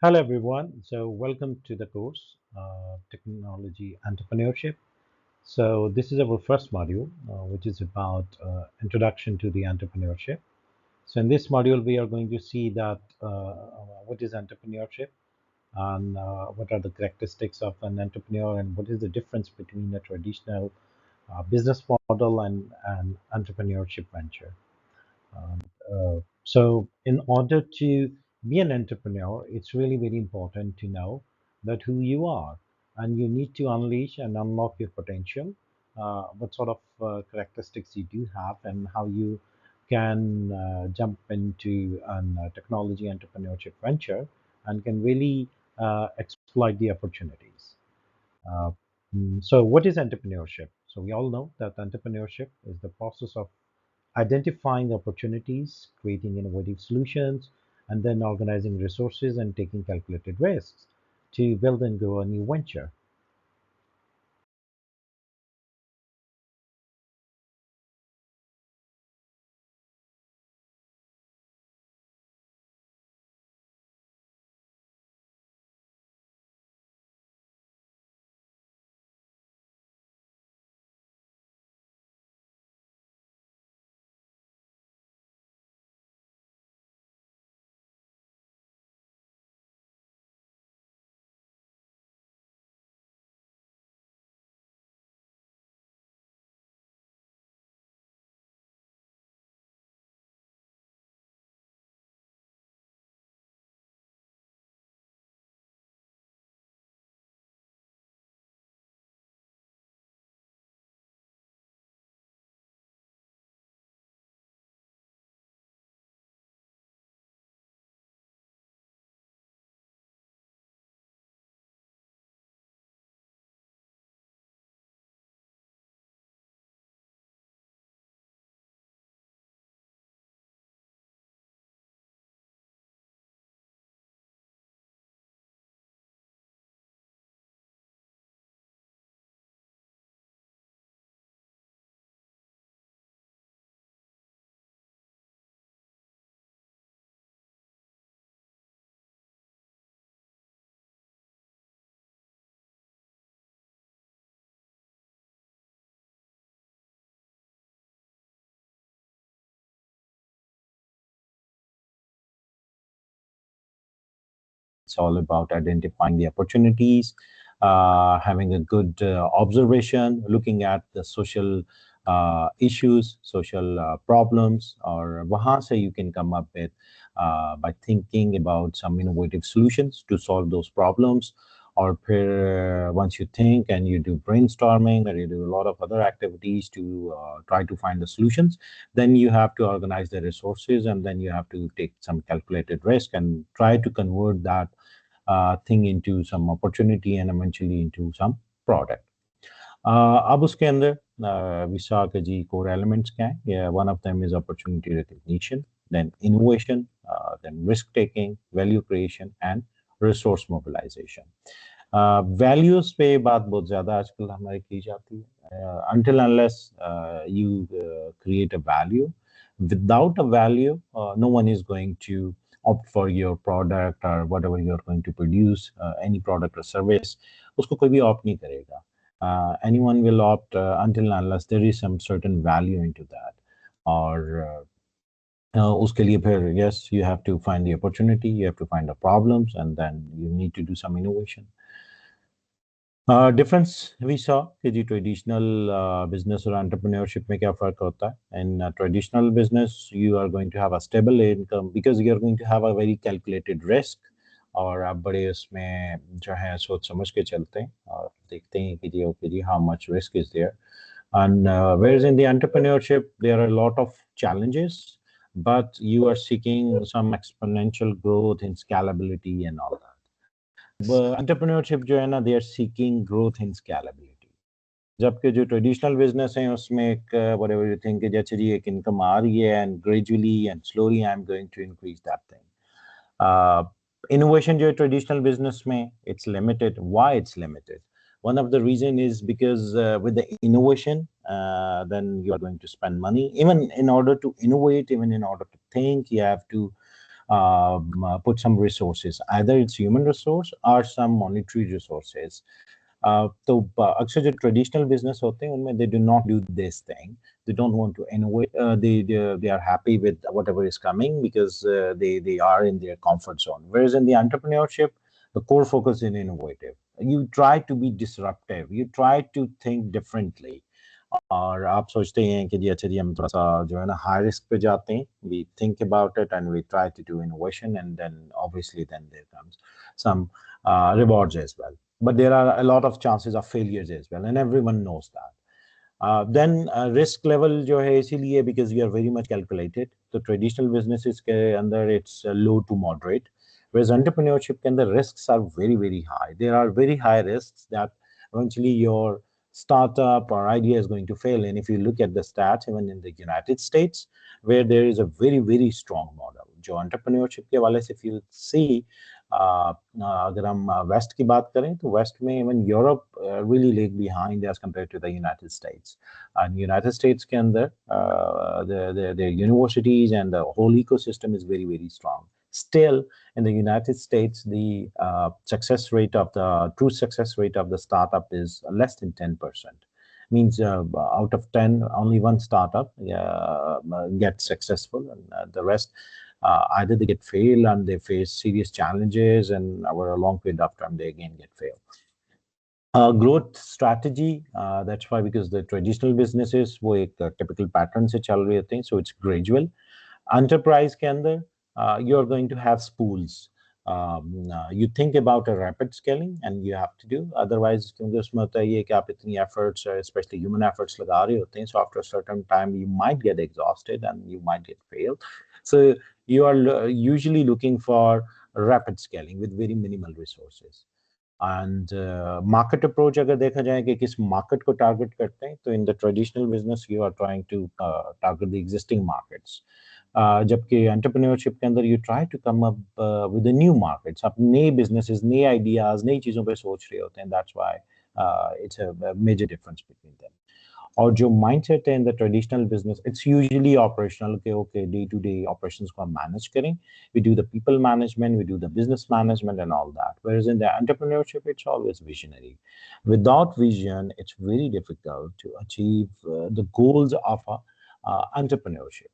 Hello everyone. So welcome to the course Technology Entrepreneurship. So this is our first module, which is about introduction to the entrepreneurship. So in this module, we are going to see that what is entrepreneurship and what are the characteristics of an entrepreneur and what is the difference between a traditional business model and an entrepreneurship venture. Um, so, in order to be an entrepreneur, it's really very important to know that who you are, and you need to unleash and unlock your potential. What sort of characteristics you do have, and how you can jump into a technology entrepreneurship venture and can really exploit the opportunities. Uh, so, what is entrepreneurship? So, we all know that entrepreneurship is the process of identifying opportunities, creating innovative solutions, and then organizing resources and taking calculated risks to build and grow a new venture. It's all about identifying the opportunities, having a good observation, looking at the social issues, social problems, or wahan se you can come up with by thinking about some innovative solutions to solve those problems. Or once you think and you do brainstorming or you do a lot of other activities to try to find the solutions, then you have to organize the resources and then you have to take some calculated risk and try to convert that thing into some opportunity and eventually into some product. अब उसके अंदर we saw कि जी core elements क्या है? Yeah, one of them is opportunity recognition, then innovation, then risk taking, value creation, and resource mobilization. Values पे बात बहुत ज़्यादा आजकल हमारी की जाती है until unless you create a value. Without a value, no one is going to opt for your product or whatever you're going to produce, any product or service. उसको कोई भी opt नहीं करेगा. Anyone will opt until unless there is some certain value into that. और उसके लिए फिर yes, you have to find the opportunity, you have to find the problems, and then you need to do some innovation. Difference we saw कि जी traditional business और entrepreneurship में क्या फ़र्क होता है in traditional business you are going to have a stable income because you are going to have a very calculated risk और आप बड़े उसमें जो है सोच समझ के चलते हैं और देखते हैं कि जी ओके जी how much risk is there and whereas in the entrepreneurship there are a lot of challenges but you are seeking some exponential growth in scalability and all that. Entrepreneurship जो है ना they are seeking growth in scalability जबकि जो traditional business है उसमें एक whatever you think जैसे जी एक इनकम आ रही है and gradually and slowly I am going to increase that thing innovation जो traditional business में it's limited. Why it's limited? One of the reason is because with the innovation then you are going to spend money even in order to innovate, even in order to think you have to put some resources, either it's human resource or some monetary resources. तो अक्सर जो traditional business होते हैं उनमें they do not do this thing, they don't want to innovate. They are happy with whatever is coming because they are in their comfort zone. Whereas in the entrepreneurship, the core focus is innovative. You try to be disruptive. You try to think differently. और आप सोचते हैं कि जी अच्छा जी हम थोड़ा सा जो है ना हाई रिस्क पे जाते हैं. We think about it and we try to do innovation, and then obviously then there comes some rewards as well. But there are a lot of chances of failures as well, and everyone knows that. Then risk level जो है इसीलिए because you are very much calculated. तो traditional businesses के अंदर it's low to moderate, whereas entrepreneurship के अंदर risks are very very high. There are very high risks that eventually your startup or idea is going to fail. And if you look at the stats, even in the United States, where there is a very very strong model, जो entrepreneurship के वाले से if you see अगर हम waste की बात करें तो वेस्ट में even Europe really lag behind as compared to the United States. And United States के अंदर the universities and the whole ecosystem is very very strong. Still, in the United States, the true success rate of the startup is less than 10%. Means out of 10, only one startup gets successful, and the rest either they get fail and they face serious challenges, and over a long period of time they again get fail. Growth strategy, that's why, because the traditional businesses वो एक typical pattern से चल रहे होते हैं, so it's gradual. Enterprise के अंदर you're going to have spools. You think about a rapid scaling and you have to do, otherwise क्योंकि उसमें होता है ये कि आप इतनी efforts, especially human efforts लगा रहे होते हैं, so after a certain time you might get exhausted and you might get failed. So you are usually looking for rapid scaling with very minimal resources. And market approach अगर देखा जाए कि किस market को target करते हैं, तो in the traditional business you are trying to target the existing markets. जबकि entrepreneurship के अंदर you try to come up with the new markets. आप नए businesses, नए ideas, नई चीजों पे सोच रहे होते हैं. That's why it's a major difference between them. और जो mindset है in the traditional business, it's usually operational. Okay, day-to-day operations को हम manage करें. We do the people management, we do the business management and all that. Whereas in the entrepreneurship, it's always visionary. Without vision, it's very difficult to achieve the goals of entrepreneurship.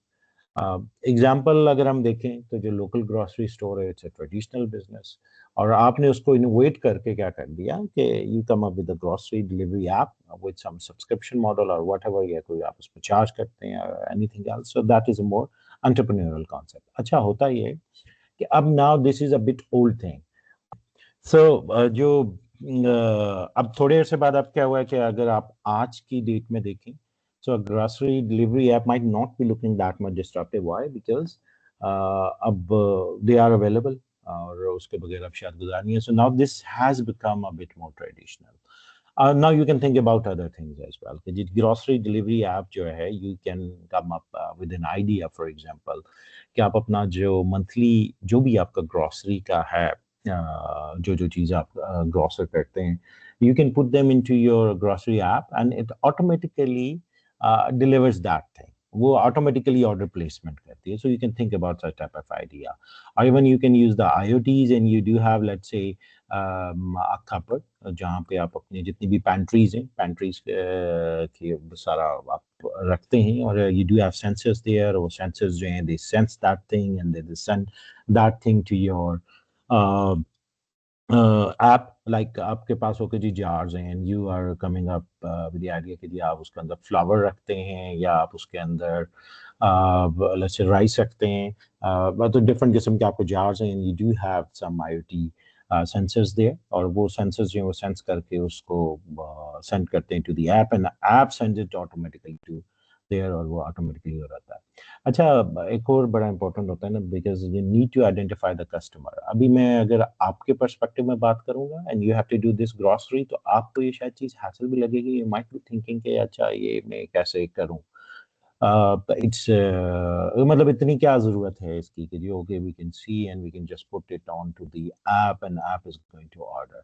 Example अगर हम देखें तो जो local grocery store है it's a traditional business, और आपने उसको innovate करके क्या कर दिया कि you come up with the grocery delivery app with some subscription model और व्हाटएवर, या कोई आप उसको चार्ज करते हैं और anything else. So that is a more entrepreneurial concept. अच्छा होता ये है कि अब now this is a bit old thing. सो जो अब थोड़े देर से बाद अब क्या हुआ है कि अगर आप आज की डेट में देखें, so a grocery delivery app might not be looking that much disruptive. Why? Because अब they are available और उसके बगैर अब शायद गुजार नहीं है. So now this has become a bit more traditional. Now you can think about other things as well. कि grocery delivery app जो है, you can come up with an idea, for example, कि आप अपना जो monthly जो भी आपका grocery का है, जो चीज़ आप ग्रोसर करते हैं, you can put them into your grocery app and it automatically delivers that thing. वो automatically order placement करती है. So you can think about such type of idea. Or even you can use the IoTs and you do have, let's say, a cupboard जहाँ पे आप अपनी जितनी भी pantries हैं, pantries की सारा आप रखते हैं, और you do have sensors there, और sensors जो हैं they sense that thing and they send that thing to your app. Like आपके पास होके जी जार्स हैं and you are coming up with the idea कि जी आप उसके अंदर फ्लावर रखते हैं या आप उसके अंदर लेट्स से राइस रखते हैं, तो डिफरेंट किस्म के आपको जार्स हैं and you do have some IoT sensors there, और वो सेंसर्स जो है वो सेंस करके उसको सेंड करते हैं to the app and app sends it automatically to there, और वो ऑटोमेटिकली हो जाता है. अच्छा, एक और बड़ा इंपॉर्टेंट होता है ना, because you need to identify the customer. अभी मैं अगर आपके पर्सपेक्टिव में बात करूंगा and you have to do this grocery, तो आपको ये शायद चीज हासिल भी लगेगी. यू माइट बी थिंकिंग कि अच्छा ये मैं कैसे करूं, इट्स मतलब इतनी क्या जरूरत है इसकी कि जी okay we can see and we can just put it on to the app and app is going to order.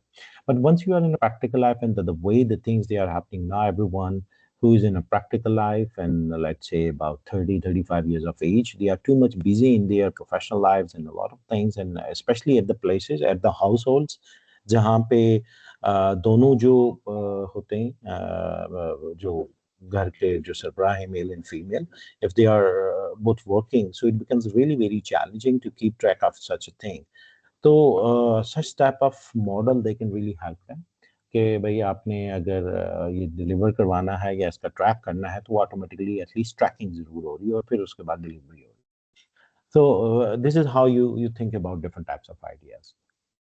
But once you are in a practical app and the way the things they are happening now, everyone who is in a practical life and let's say about 30-35 years of age. They are too much busy in their professional lives and a lot of things, and especially at the places, at the households, जहाँ पे दोनों जो होते हैं जो घर के जो सरबराह हैं, male and female, if they are both working, so it becomes really very challenging to keep track of such a thing. तो such type of model they can really help them कि भाई आपने अगर ये डिलीवर करवाना है या इसका ट्रैक करना है तो ऑटोमेटिकली एटलीस्ट ट्रैकिंग जरूर हो रही है और फिर उसके बाद डिलीवरी हो रही है. सो this is how you think about different types of ideas.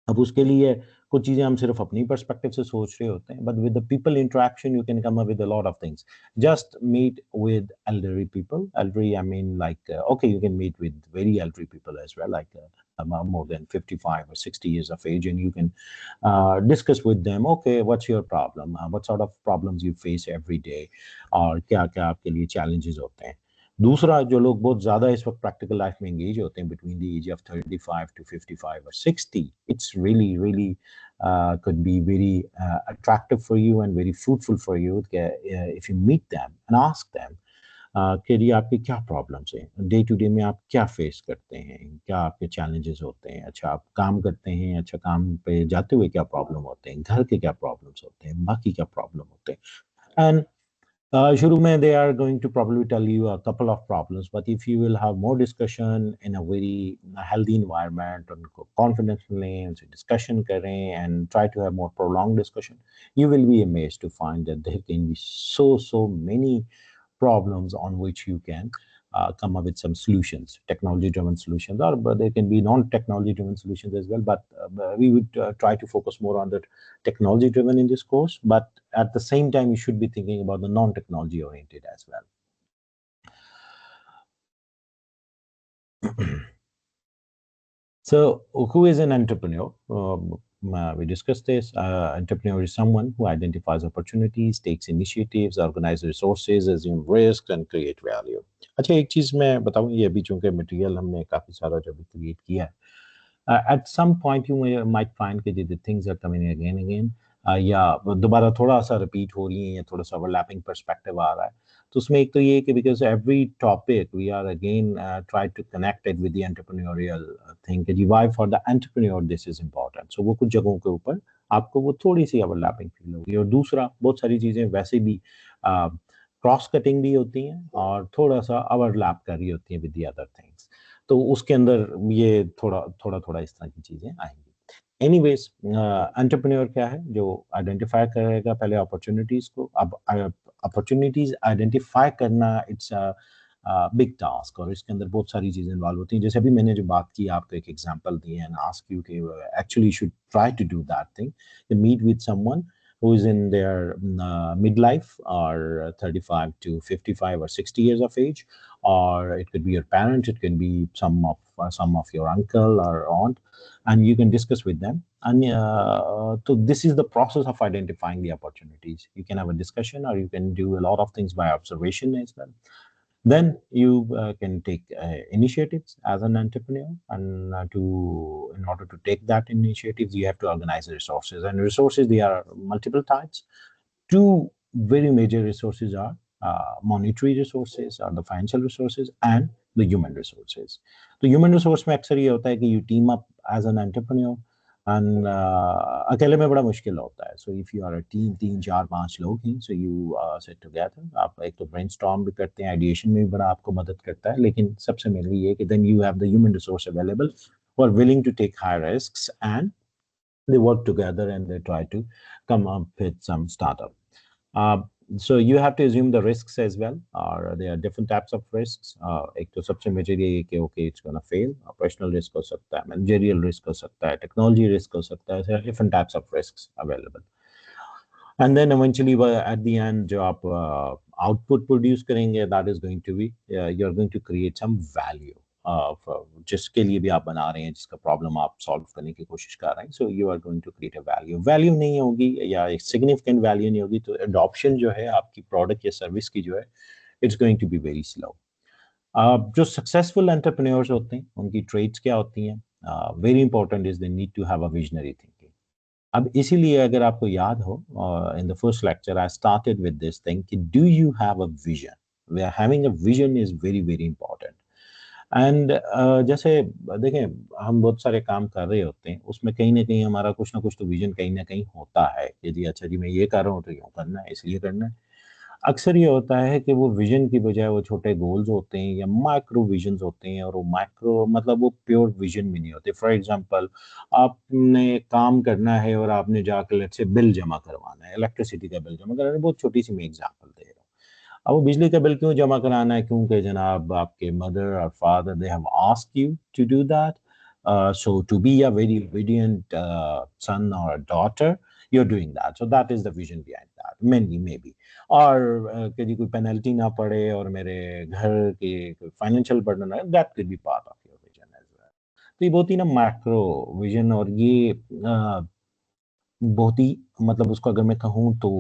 अब उसके लिए कुछ चीजें हम सिर्फ अपनी पर्सपेक्टिव से सोच रहे होते हैं, but with the people interaction you can come up with a lot of things. Just meet with elderly people. Elderly, I mean, like okay, you can meet with very elderly people as well, like more than 55 or 60 years of age, and you can discuss with them, okay, what's your problem, what sort of problems you face every day, और क्या क्या आपके लिए challenges होते हैं. दूसरा, जो लोग बहुत ज़्यादा इस वक्त प्रैक्टिकल लाइफ में एंगेज होते हैं between the age of 35 to 55 or 60, it's really could be very attractive for you and very fruitful for you if you meet them and ask them कि ये आपके क्या प्रॉब्लम्स हैं, डे टू डे में आप क्या फेस करते हैं, क्या आपके चैलेंजेस होते हैं, अच्छा आप काम करते हैं, अच्छा काम पे जाते हुए क्या प्रॉब्लम होते हैं, घर के क्या प्रॉब्लम्स होते हैं, बाकी क्या प्रॉब्लम होते हैं. एंड शुरू में they are going to probably tell you a couple of problems, but if you will have more discussion in a very healthy environment, उनको confidence में लें, उनसे discussion करें and try to have more prolonged discussion, you will be amazed to find that there can be so many problems on which you can come up with some solutions, technology-driven solutions, or but there can be non-technology-driven solutions as well. But we would try to focus more on the technology-driven in this course. But at the same time, you should be thinking about the non-technology-oriented as well. So, who is an entrepreneur? We discussed this. Entrepreneur is someone who identifies opportunities, takes initiatives, organizes resources, assumes risks, and create value. अच्छा, एक चीज मैं बताऊं, ये अभी चूंकि material हमने काफी सारा जो भी क्रिएट किया है, at some point you might find कि the things are coming again, या दोबारा थोड़ा सा रिपीट हो रही है या थोड़ा सा ओवरलैपिंग पर्सपेक्टिव आ रहा है. तो उसमें एक तो ये कि because every topic we are again try to connect it with the entrepreneurial thing, कि why for the entrepreneur this is important. So वो कुछ जगहों के ऊपर आपको वो थोड़ी सी ओवरलैपिंग फील होगी. और दूसरा, बहुत सारी चीज़ें वैसे भी क्रॉस कटिंग भी होती हैं और थोड़ा सा ओवरलैप कर रही होती हैं विद द अदर थिंग्स. तो उसके अंदर ये थोड़ा इस तरह की चीज़ें आएंगी. एनीवेज, एंटरप्रेन्योर क्या है? जो आइडेंटिफाई करेगा पहले अपॉर्चुनिटीज को. अब अपॉर्चुनिटीज आइडेंटिफाई करना इट्स बिग टास्क, और इसके अंदर बहुत सारी चीजें इन्वॉल्व होती हैं. जैसे अभी मैंने जो बात की, आपको एक एग्जांपल दी एंड आस्क यू कि actually should try to do that thing, meet with someone who is in their midlife, or 35 to 55 or 60 years of age, or it could be your parent, it can be some of your uncle or aunt, and you can discuss with them. And so this is the process of identifying the opportunities. You can have a discussion, or you can do a lot of things by observation as well. Then you can take initiatives as an entrepreneur, and in order to take that initiatives, you have to organize the resources. And resources, they are multiple types. Two very major resources are monetary resources, or the financial resources, and the human resources. तो human resource में अक्सर ये होता है कि you team up as an entrepreneur, and अकेले में बड़ा मुश्किल होता है. So if you are a team, 3 4 5 लोग हैं, सो यू सेट टुगेदर. आप एक तो ब्रेनस्टॉर्म भी करते हैं, आइडिएशन में भी बड़ा आपको मदद करता है, लेकिन सबसे मेनली ये कि then you have the human resource available who are willing to take high risks, and they work together and they try to come up with some startup. So you have to assume the risks as well, or there are different types of risks. एक तो सबसे major ये कि okay, it's gonna fail. Operational risk हो सकता है, managerial risk हो सकता है, technology risk हो सकता है. There are different types of risks available. And then eventually at the end जो आप output produce करेंगे, that is going to be you're going to create some value. जिसके लिए भी आप बना रहे हैं, जिसका प्रॉब्लम आप सॉल्व करने की कोशिश कर रहे हैं, so you are going to create a value नहीं होगी, या एक सिग्निफिकेंट वैल्यू नहीं होगी, तो अडॉप्शन जो है आपकी प्रोडक्ट या सर्विस की जो है, it's going to be very slow. जो सक्सेसफुल एंटरप्रेन्योर्स होते हैं, उनकी ट्रेड्स क्या होती हैं? Very important is they need to have a visionary thinking. अब इसीलिए अगर आपको याद हो, in the first lecture I started with this thing कि do you have a vision. We are having a vision is very very important. And जैसे देखें, हम बहुत सारे काम कर रहे होते हैं, उसमें कहीं ना कहीं हमारा कुछ ना कुछ तो विजन कहीं ना कहीं होता है कि जी अच्छा जी मैं ये कर रहा हूँ तो यूँ करना है, इसलिए करना है. अक्सर ये होता है कि वो विजन की बजाय वो छोटे गोल्स होते हैं या माइक्रो विजन्स होते हैं, और वो माइक्रो मतलब वो प्योर विजन भी नहीं होते. फॉर एग्जांपल, आपने काम करना है और आपने जाकर लेट्स से बिल जमा करवाना है, इलेक्ट्रिसिटी का बिल जमा कराना है. बहुत छोटी सी मैं एग्जांपल दे रहा हूँ. अब वो बिजली का बिल क्यों जमा कराना है? क्योंकि जनाब आपके मदर और father they have asked you to do that. So to be a very obedient son or a daughter, you're doing that. So that is the vision behind that, mainly maybe. और कि जी कोई penalty ना पड़े और मेरे घर के financial burden है, that could be part of your vision as well. तो ये बहुत ही ना मैक्रो विजन, और ये बहुत ही मतलब उसको अगर मैं कहूँ तो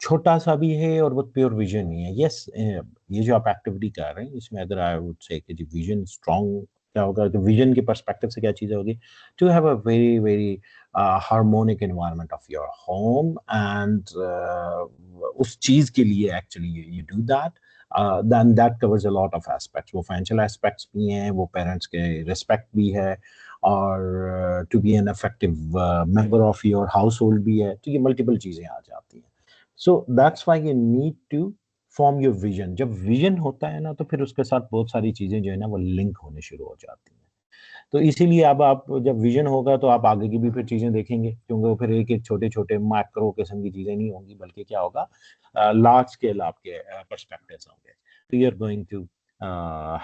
छोटा सा भी है और बहुत प्योर विजन नहीं है. यस, ये जो आप एक्टिविटी कर रहे हैं इसमें अगर आई वुड से कि विजन स्ट्रांग क्या होगा, तो विजन के पर्सपेक्टिव से क्या चीज़ होगी, to have a very very harmonic environment of your home. And उस चीज़ के लिए actually you do that. then that covers a lot of aspects. वो financial aspects भी हैं, वो parents के respect भी है, और to be an effective member of your household भी है. तो ये मल्टीपल चीजें आ जाती हैं. So that's why you need to form your vision. जब विजन होता है ना, तो फिर उसके साथ बहुत सारी चीजें जो है ना वो लिंक होने शुरू हो जाती हैं. तो इसीलिए अब आप जब विजन होगा तो आप आगे की भी फिर चीजें देखेंगे, क्योंकि वो फिर एक एक छोटे छोटे मैक्रो किस्म की चीजें नहीं होंगी, बल्कि क्या होगा, लार्ज स्केल आपके पर्सपेक्टिव्स होंगे. तो you are going to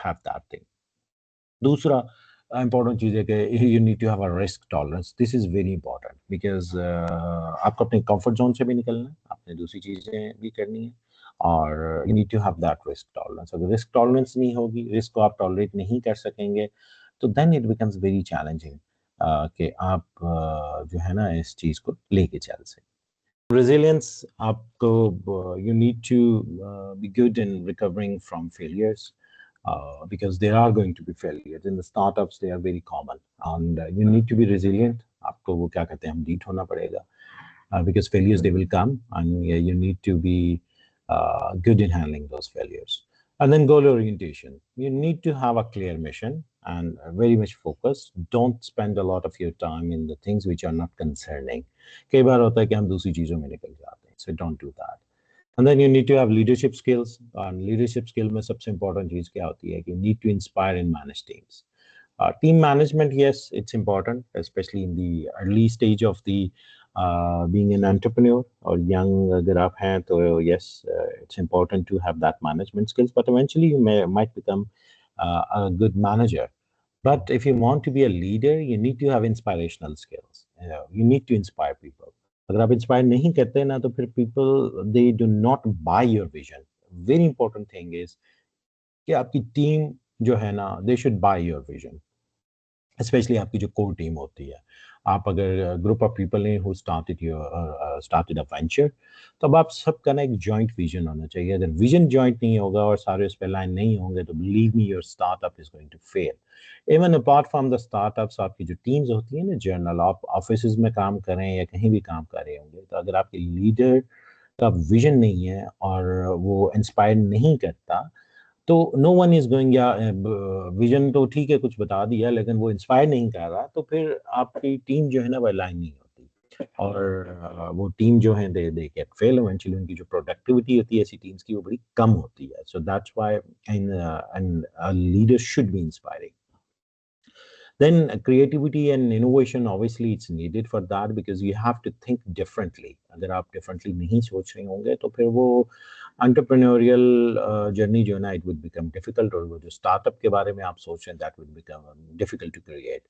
have that thing. दूसरा इंपॉर्टेंट चीज़ है कि you need to have a risk tolerance. This is very important because आपको अपने कंफर्ट ज़ोन से भी निकलना है, आपने दूसरी चीज़ें भी करनी है, और you need to have that risk tolerance. अगर रिस्क टॉलरेंस नहीं होगी, रिस्क को आप टॉलरेट नहीं कर सकेंगे, तो then it becomes very challenging कि आप जो है ना इस चीज़ को लेके चल सकें. Resilience, आपको you need to be good in recovering from failures, because there are going to be failures in the startups. They are very common, and you need to be resilient. आपको वो क्या कहते हैं, हम डीट होना पड़ेगा, because failures they will come, and yeah, you need to be good in handling those failures. And then goal orientation. You need to have a clear mission and very much focused. Don't spend a lot of your time in the things which are not concerning. कई बार होता है कि हम दूसरी चीजों में निकल जाते हैं. So don't do that. And then you need to have leadership skills. And leadership skill में सबसे important चीज क्या होती है कि you need to inspire and manage teams. Team management, yes, it's important, especially in the early stage of the being an entrepreneur or young अगर आप हैं तो yes, it's important to have that management skills. But eventually you might become a good manager. But if you want to be a leader, you need to have inspirational skills. You need to inspire people. अगर आप inspire नहीं करते ना, तो फिर people they do not buy your vision. Very important thing is कि आपकी team जो है ना, they should buy your vision. Specially आपकी जो कोर टीम होती है. आप अगर ग्रुप ऑफ पीपल हैं हु स्टार्टेड अ वेंचर, तो अब आप सबका ना एक जॉइंट विजन होना चाहिए. अगर विजन जॉइंट नहीं होगा और सारे उस पर लाइन नहीं होंगे, तो believe me your startup is going to fail. Even apart from the startups, आपकी जो टीम्स होती है ना, जर्नल आप ऑफिस में काम करें या कहीं भी काम कर रहे होंगे, तो अगर आपके लीडर का विजन नहीं है और वो इंस्पायर नहीं करता, तो नो वन इज गोइंग, या विजन तो ठीक है कुछ बता दिया लेकिन वो इंस्पायर नहीं कर रहा, तो फिर आपकी टीम जो है ना वो अलाइन नहीं होती, और वो टीम जो है दे गेट फेल इवेंचुअली. उनकी जो प्रोडक्टिविटी होती है ऐसी टीम्स की वो बड़ी कम होती है. सो that's why and a leader should be inspiring. Then creativity and innovation, obviously it's needed for that, because you have to think differently. अगर आप differently नहीं सोच रहे होंगे, तो फिर वो entrepreneurial journey जो है ना, it would become difficult, और वो जो startup के बारे में आप सोच रहे हैं, that would become difficult to create.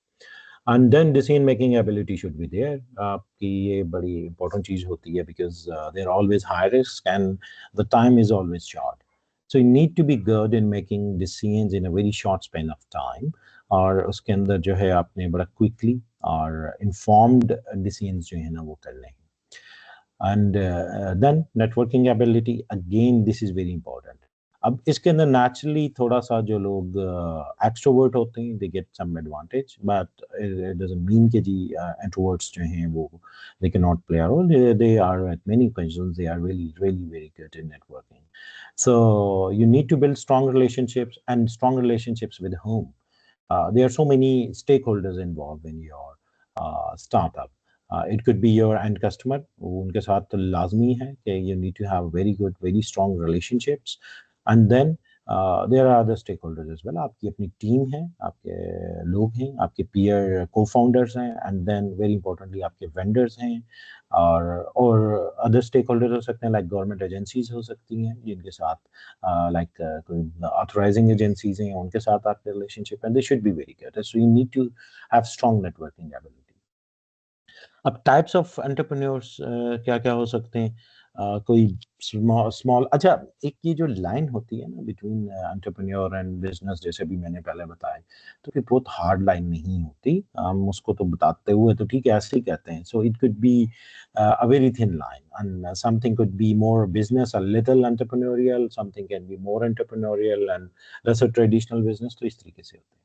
And then decision making ability should be there. आपकी ये बड़ी important चीज होती है, because there are always high risk and the time is always short. So you need to be good in making decisions in a very short span of time, और उसके अंदर जो है आपने बड़ा क्विकली और इन्फॉर्म्ड डिसीजंस जो है ना वो करने हैं. And then networking ability, again this is very important. अब इसके अंदर नेचुरली थोड़ा सा जो लोग एक्सट्रोवर्ट होते हैं they get some advantage, but it doesn't mean कि जी इंट्रोवर्ट्स जो हैं वो they cannot play a role. They are at many occasions they are really very good in networking. So you need to build strong relationships, and strong relationships with whom? There are so many stakeholders involved in your startup. It could be your end customer, उनके साथ तो लाजमी है कि you need to have very good, very strong relationships. And then there are other stakeholders as well. आपकी अपनी team है, आपके लोग हैं, आपके peer co-founders हैं, and then very importantly आपके vendors हैं, और other stakeholders हो सकते हैं, like government agencies हो सकती हैं जिनके साथ like कोई authorizing agencies हैं, उनके साथ आपके relationship, and they should be very good. So you need to have strong networking ability. अब टाइप्स ऑफ एंटरप्रेन्योर्स क्या क्या हो सकते हैं? कोई स्मॉल अच्छा, एक ये जो लाइन होती है ना बिटवीन एंटरप्रेन्योर एंड बिजनेस, जैसे भी मैंने पहले बताया, तो ये बहुत हार्ड लाइन नहीं होती, हम उसको तो बताते हुए तो ठीक है ऐसे ही कहते हैं. So it could B a very thin line, and something could be more business, a little entrepreneurial, something can be more entrepreneurial and lesser traditional business. तो इस तरीके से होते हैं.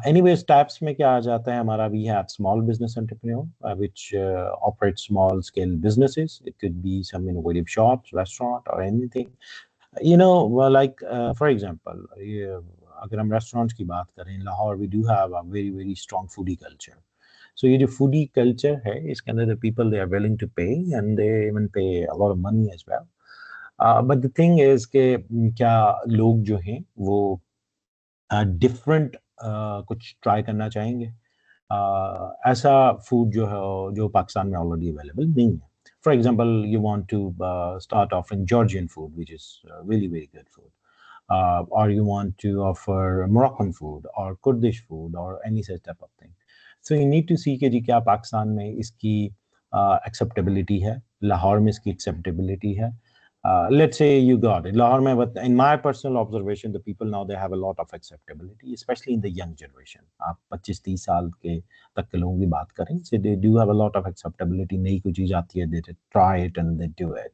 Anyways, types में क्या आ जाता है हमारा? We have small business entrepreneur, which operate small scale businesses. It could be some innovative shops, restaurant, or anything. Well, like for example, अगर हम restaurants की बात करें, Lahore we do have a very very strong foodie culture. So ये जो foodie culture है, इसके अंदर the people they are willing to pay, and they even pay a lot of money as well. But the thing is कि क्या लोग जो हैं वो डिफरेंट कुछ ट्राई करना चाहेंगे? ऐसा फूड जो है जो पाकिस्तान में ऑलरेडी अवेलेबल नहीं है. For example, you want to start offering Georgian food which is really very good food, or you want to offer Moroccan food or Kurdish food or any such type of thing. So you need to see कि जी क्या पाकिस्तान में इसकी acceptability है, लाहौर में इसकी acceptability है. Let's say you got it. Lahore mein, but in my personal observation, the people now they have a lot of acceptability, especially in the young generation. आप 25-30 साल के तक के लोगों की बात करें, so they do have a lot of acceptability. नई कोई चीज आती है, they try it and they do it.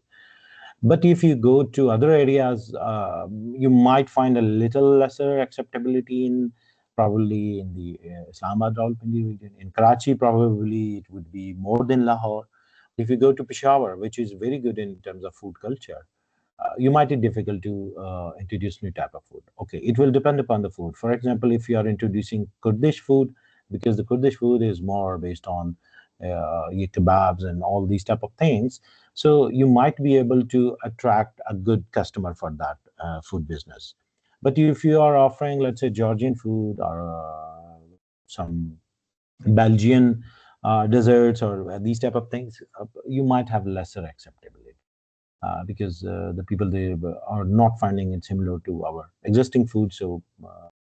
But if you go to other areas, you might find a little lesser acceptability in probably in the Islamabad Rawalpindi region. In Karachi, probably it would be more than Lahore. If you go to Peshawar, which is very good in terms of food culture, you might be difficult to introduce new type of food. Okay, it will depend upon the food. For example, if you are introducing Kurdish food, because the Kurdish food is more based on kebabs and all these type of things, so you might be able to attract a good customer for that food business. But if you are offering, let's say, Georgian food or some Belgian desserts or these type of things, you might have lesser acceptability. Because the people they are not finding it similar to our existing food, so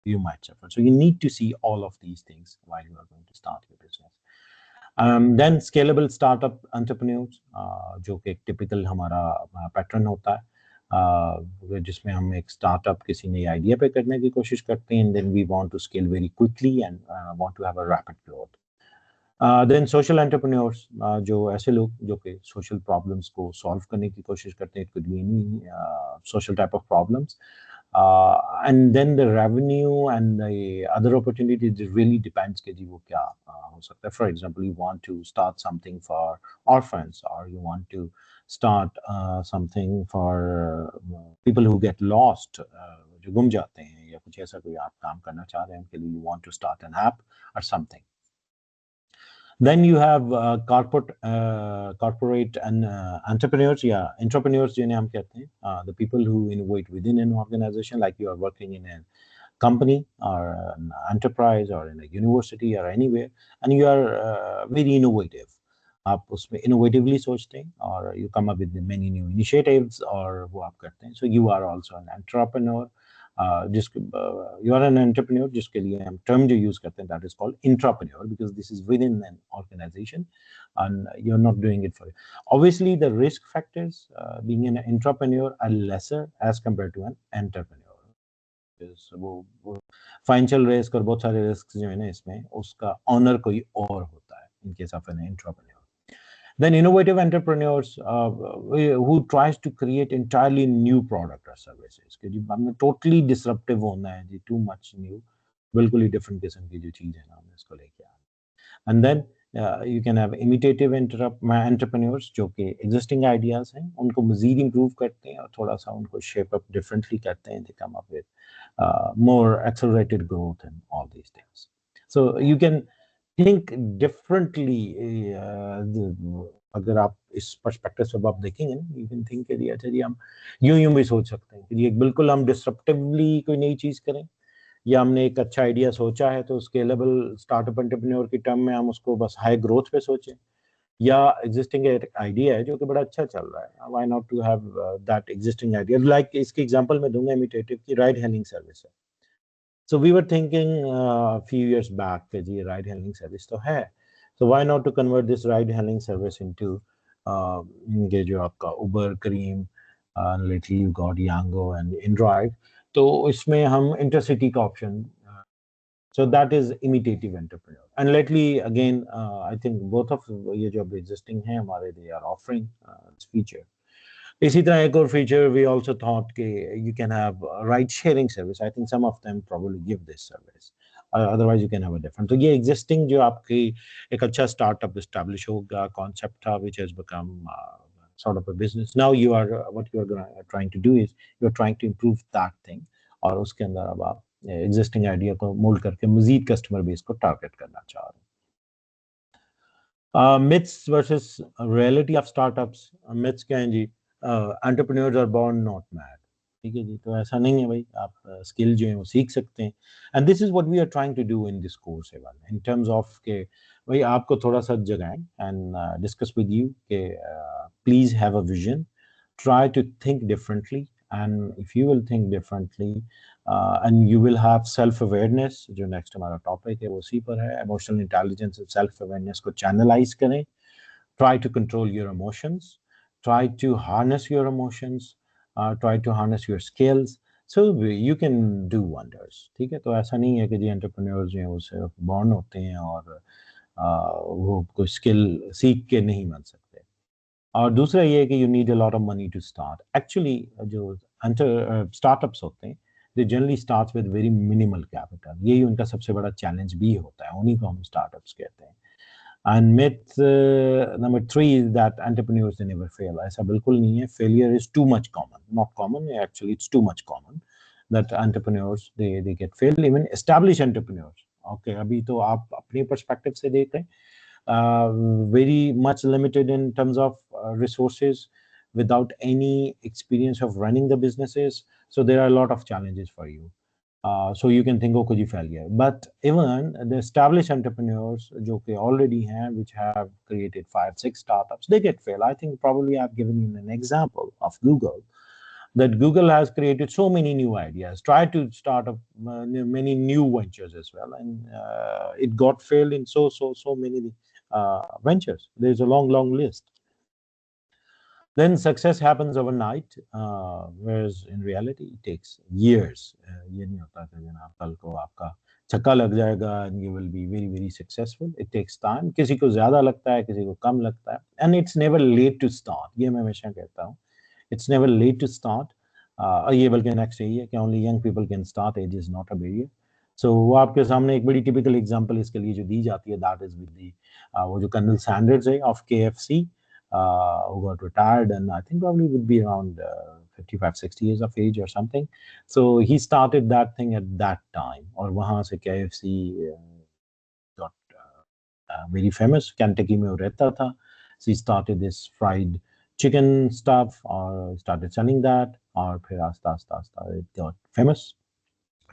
you might suffer. So you need to see all of these things while you are going to start your business. Then scalable startup entrepreneurs, जो कि एक typical हमारा pattern होता है, जिसमें हम एक startup किसी नई आइडिया पे करने की कोशिश करते हैं, and then we want to scale very quickly and want to have a rapid growth. Then social entrepreneurs, जो ऐसे लोग जो कि सोशल प्रॉब्लम्स को सॉल्व करने की कोशिश करते हैं. It could be any social type of problems, and then the revenue and the other opportunities really depends कि जी वो क्या हो सकता है. For example, you want to start something for orphans, और you want to start something for people who get lost, जो गुम जाते हैं, या कुछ ऐसा कोई आप काम करना चाह रहे हैं उनके लिए, you want to start an app और something. Then you have corporate and entrepreneurs, yeah, entrepreneurs जिन्हें हम कहते हैं, the people who innovate within an organization, like you are working in a company or an enterprise or in a university or anywhere, and you are very innovative. आप उसमें innovatively सोचते हैं, और you come up with many new initiatives, और वो आप करते हैं. So you are also an entrepreneur. You are an entrepreneur, जिसके लिए हम term जो use करते हैं, that is called intrapreneur, because this is within an organization and you're not doing it for it. Obviously, the risk factors being an entrepreneur are lesser as compared to an entrepreneur. वो financial risk और बहुत सारे risk जो है ना इसमें, उसका honour कोई और होता है in case of an entrepreneur. Then innovative entrepreneurs who tries to create entirely new product or services कि जी हमने totally disruptive होना है जी, too much new, बिल्कुल ही different किस्म की जो चीज़ है ना हमने इसको लेके आना। And then you can have imitative entrepreneurs जो कि existing ideas हैं उनको मजीद improve करते हैं और थोड़ा सा उनको shape up differently करते हैं, they come up with more accelerated growth and all these things. So you can think differently. अगर आप इस पर्सपेक्टिव से आप देखेंगे ना, यू कैन थिंक कि अच्छा जी हम यूं भी सोच सकते हैं कि ये बिल्कुल हम डिस्ट्रप्टिवली कोई नई चीज करें, या हमने एक अच्छा आइडिया सोचा है तो स्केलेबल स्टार्टअप एंटरप्रेन्योर की टर्म में हम उसको बस हाई ग्रोथ पे सोचें, या एग्जिस्टिंग आइडिया है जो कि बड़ा अच्छा चल रहा है, why not to have that existing idea. Like इसकी एग्जांपल मैं दूंगा इमिटेटिव की, राइड हेलिंग सर्विस है। So we were thinking a few years back that the ride hailing service तो है, so why not to convert this ride hailing service into ये जो आपका Uber, Careem, lately you got Yango and InDrive, तो इसमें हम intercity का option, so that is imitative entrepreneur. And lately again I think both of ये जो existing हैं हमारे, they are offering this feature. इसी तरह एक और feature we also thought कि you can have a ride sharing service. I think some of them probably give this service. Otherwise you can have a different. तो ये existing जो आपकी एक अच्छा startup establish होगा concept था, which has become sort of a business. Now you are what you are trying to do is you are trying to improve that thing, और उसके अंदर अब आप existing idea को mold करके मजीद customer base को target करना चाह रहे हैं। Myths versus reality of startups. Myths क्या हैं जी? Entrepreneurs are born not mad. ठीक है जी, तो ऐसा नहीं है भाई, आप स्किल जो है वो सीख सकते हैं। And this is what we are trying to do in this course even, in terms of के भाई आपको थोड़ा सा जगाएं एंड डिस्कस विद यू के please have a vision, try to think differently, and if you will think differently and you will have self awareness, जो next हमारा topic है वो उसी पर है, emotional intelligence और self awareness को channelize करें, try to control your emotions, try to harness your emotions, try to harness your skills, so you can do wonders। ठीक है, तो ऐसा नहीं है कि जी entrepreneurs जो हैं वो सिर्फ born होते हैं और वो कोई skill सीख के नहीं बन सकते। और दूसरा ये है कि you need a lot of money to start. Actually जो स्टार्टअप्स होते हैं they generally start with very minimal capital, यही उनका सबसे बड़ा चैलेंज भी होता है, उन्हीं को हम स्टार्टअप्स कहते हैं। And myth number 3 is that entrepreneurs they never fail. ऐसा बिल्कुल नहीं है, failure is too much common, not common, actually it's too much common that entrepreneurs they get fail, even establish entrepreneurs. Okay, अभी तो आप अपने पर्सपेक्टिव से देख रहे हैं, very much limited in terms of resources, without any experience of running the businesses. So there are a lot of challenges for you. So you can think, oh, could you failure? But even the established entrepreneurs, जो कि already have, which have created 5-6 startups, they get fail. I think probably I've given you an example of Google, that Google has created so many new ideas, tried to start up many new ventures as well, and it got failed in so many ventures. There's a long list. Then success happens overnight, whereas in reality it takes years. ये नहीं होता कि जनाब कल को आपका छक्का लग जाएगा and you will be very successful. It takes time. किसी को ज़्यादा लगता है, किसी को कम लगता है, and it's never late to start. ये मैं हमेशा कहता हूँ, it's never late to start. ये बल्कि नेक्स्ट यही है कि only young people can start. Age is not a barrier. So वो आपके सामने एक बड़ी टिपिकल एग्जांपल इसके लिए जो दी जाती है, दैट इज विद दी वो जो कर्नल सैंडर्स है of KFC, who got retired and I think probably would be around 55-60 years of age or something. So he started that thing at that time, और वहाँ से KFC got very famous. Kentucky में वो रहता था, so he started this fried chicken stuff और started selling that, और फिर आस्ता आस्ता it got famous.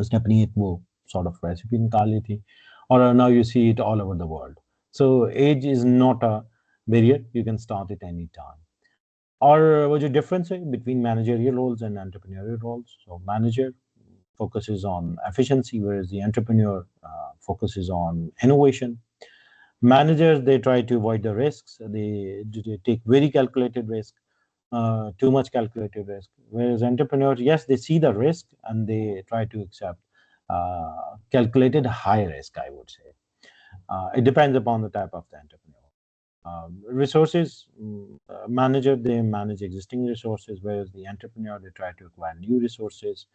उसने अपनी एक वो sort of recipe निकाली थी, और now you see it all over the world. So age is not a barrier, you can start it any time. और वो जो difference है between managerial roles and entrepreneurial roles, so manager focuses on efficiency, whereas the entrepreneur focuses on innovation. Managers, they try to avoid the risks, they take very calculated risk, too much calculated risk, whereas entrepreneurs, yes, they see the risk and they try to accept calculated high risk, I would say. It depends upon the type of the entrepreneur. Resources manager, they manage existing resources, whereas the entrepreneur, they try to acquire new resources.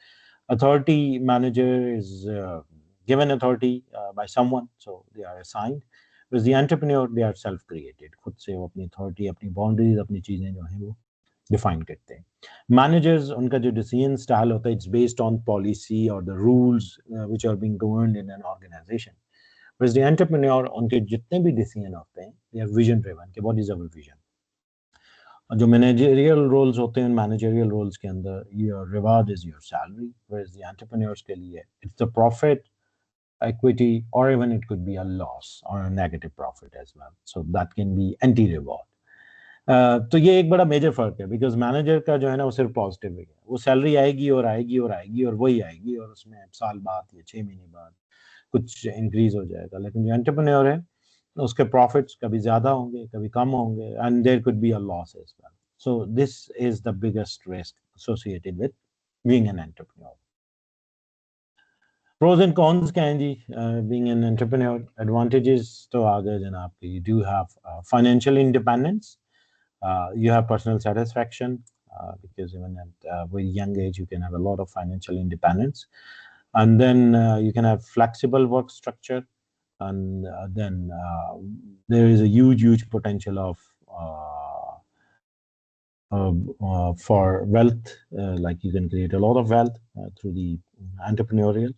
Authority manager is given authority by someone, so they are assigned. Whereas the entrepreneur, they are self-created. खुद से वो अपनी authority, अपनी boundaries, अपनी चीजें जो हैं वो define करते हैं. Managers, उनका जो decision style होता है, it's based on policy or the rules which are being governed in an organization. Whereas the entrepreneur, उनके जितने भी decision होते हैं, they are vision driven, कि what is our vision. जो मैनेजरियल रोल्स होते हैं, मैनेजरियल रोल्स के अंदर your reward is your salary, whereas the entrepreneurs के लिए it's the profit, equity, or even it could be a loss or a negative profit as well. So that can be anti reward. तो ये एक बड़ा major फर्क है, because manager का जो है ना वो सिर्फ पॉजिटिव है, वो सैलरी आएगी और आएगी और आएगी और वही आएगी, और उसमें साल बाद या 6 महीने बाद कुछ इंक्रीज हो जाएगा. लेकिन जो एंटरप्रेन्योर है उसके प्रॉफिट्स कभी ज्यादा होंगे, कभी कम होंगे, and there could be a loss as well. So this is the biggest risk associated with being an entrepreneur. Pros and cons क्या हैं जी being an entrepreneur? Advantages तो आ गए जनाब, you do have financial independence, you have personal satisfaction, because even at a very young age you can have a lot of financial independence, and then you can have flexible work structure, and then there is a huge potential of for wealth, like you can create a lot of wealth through the entrepreneurial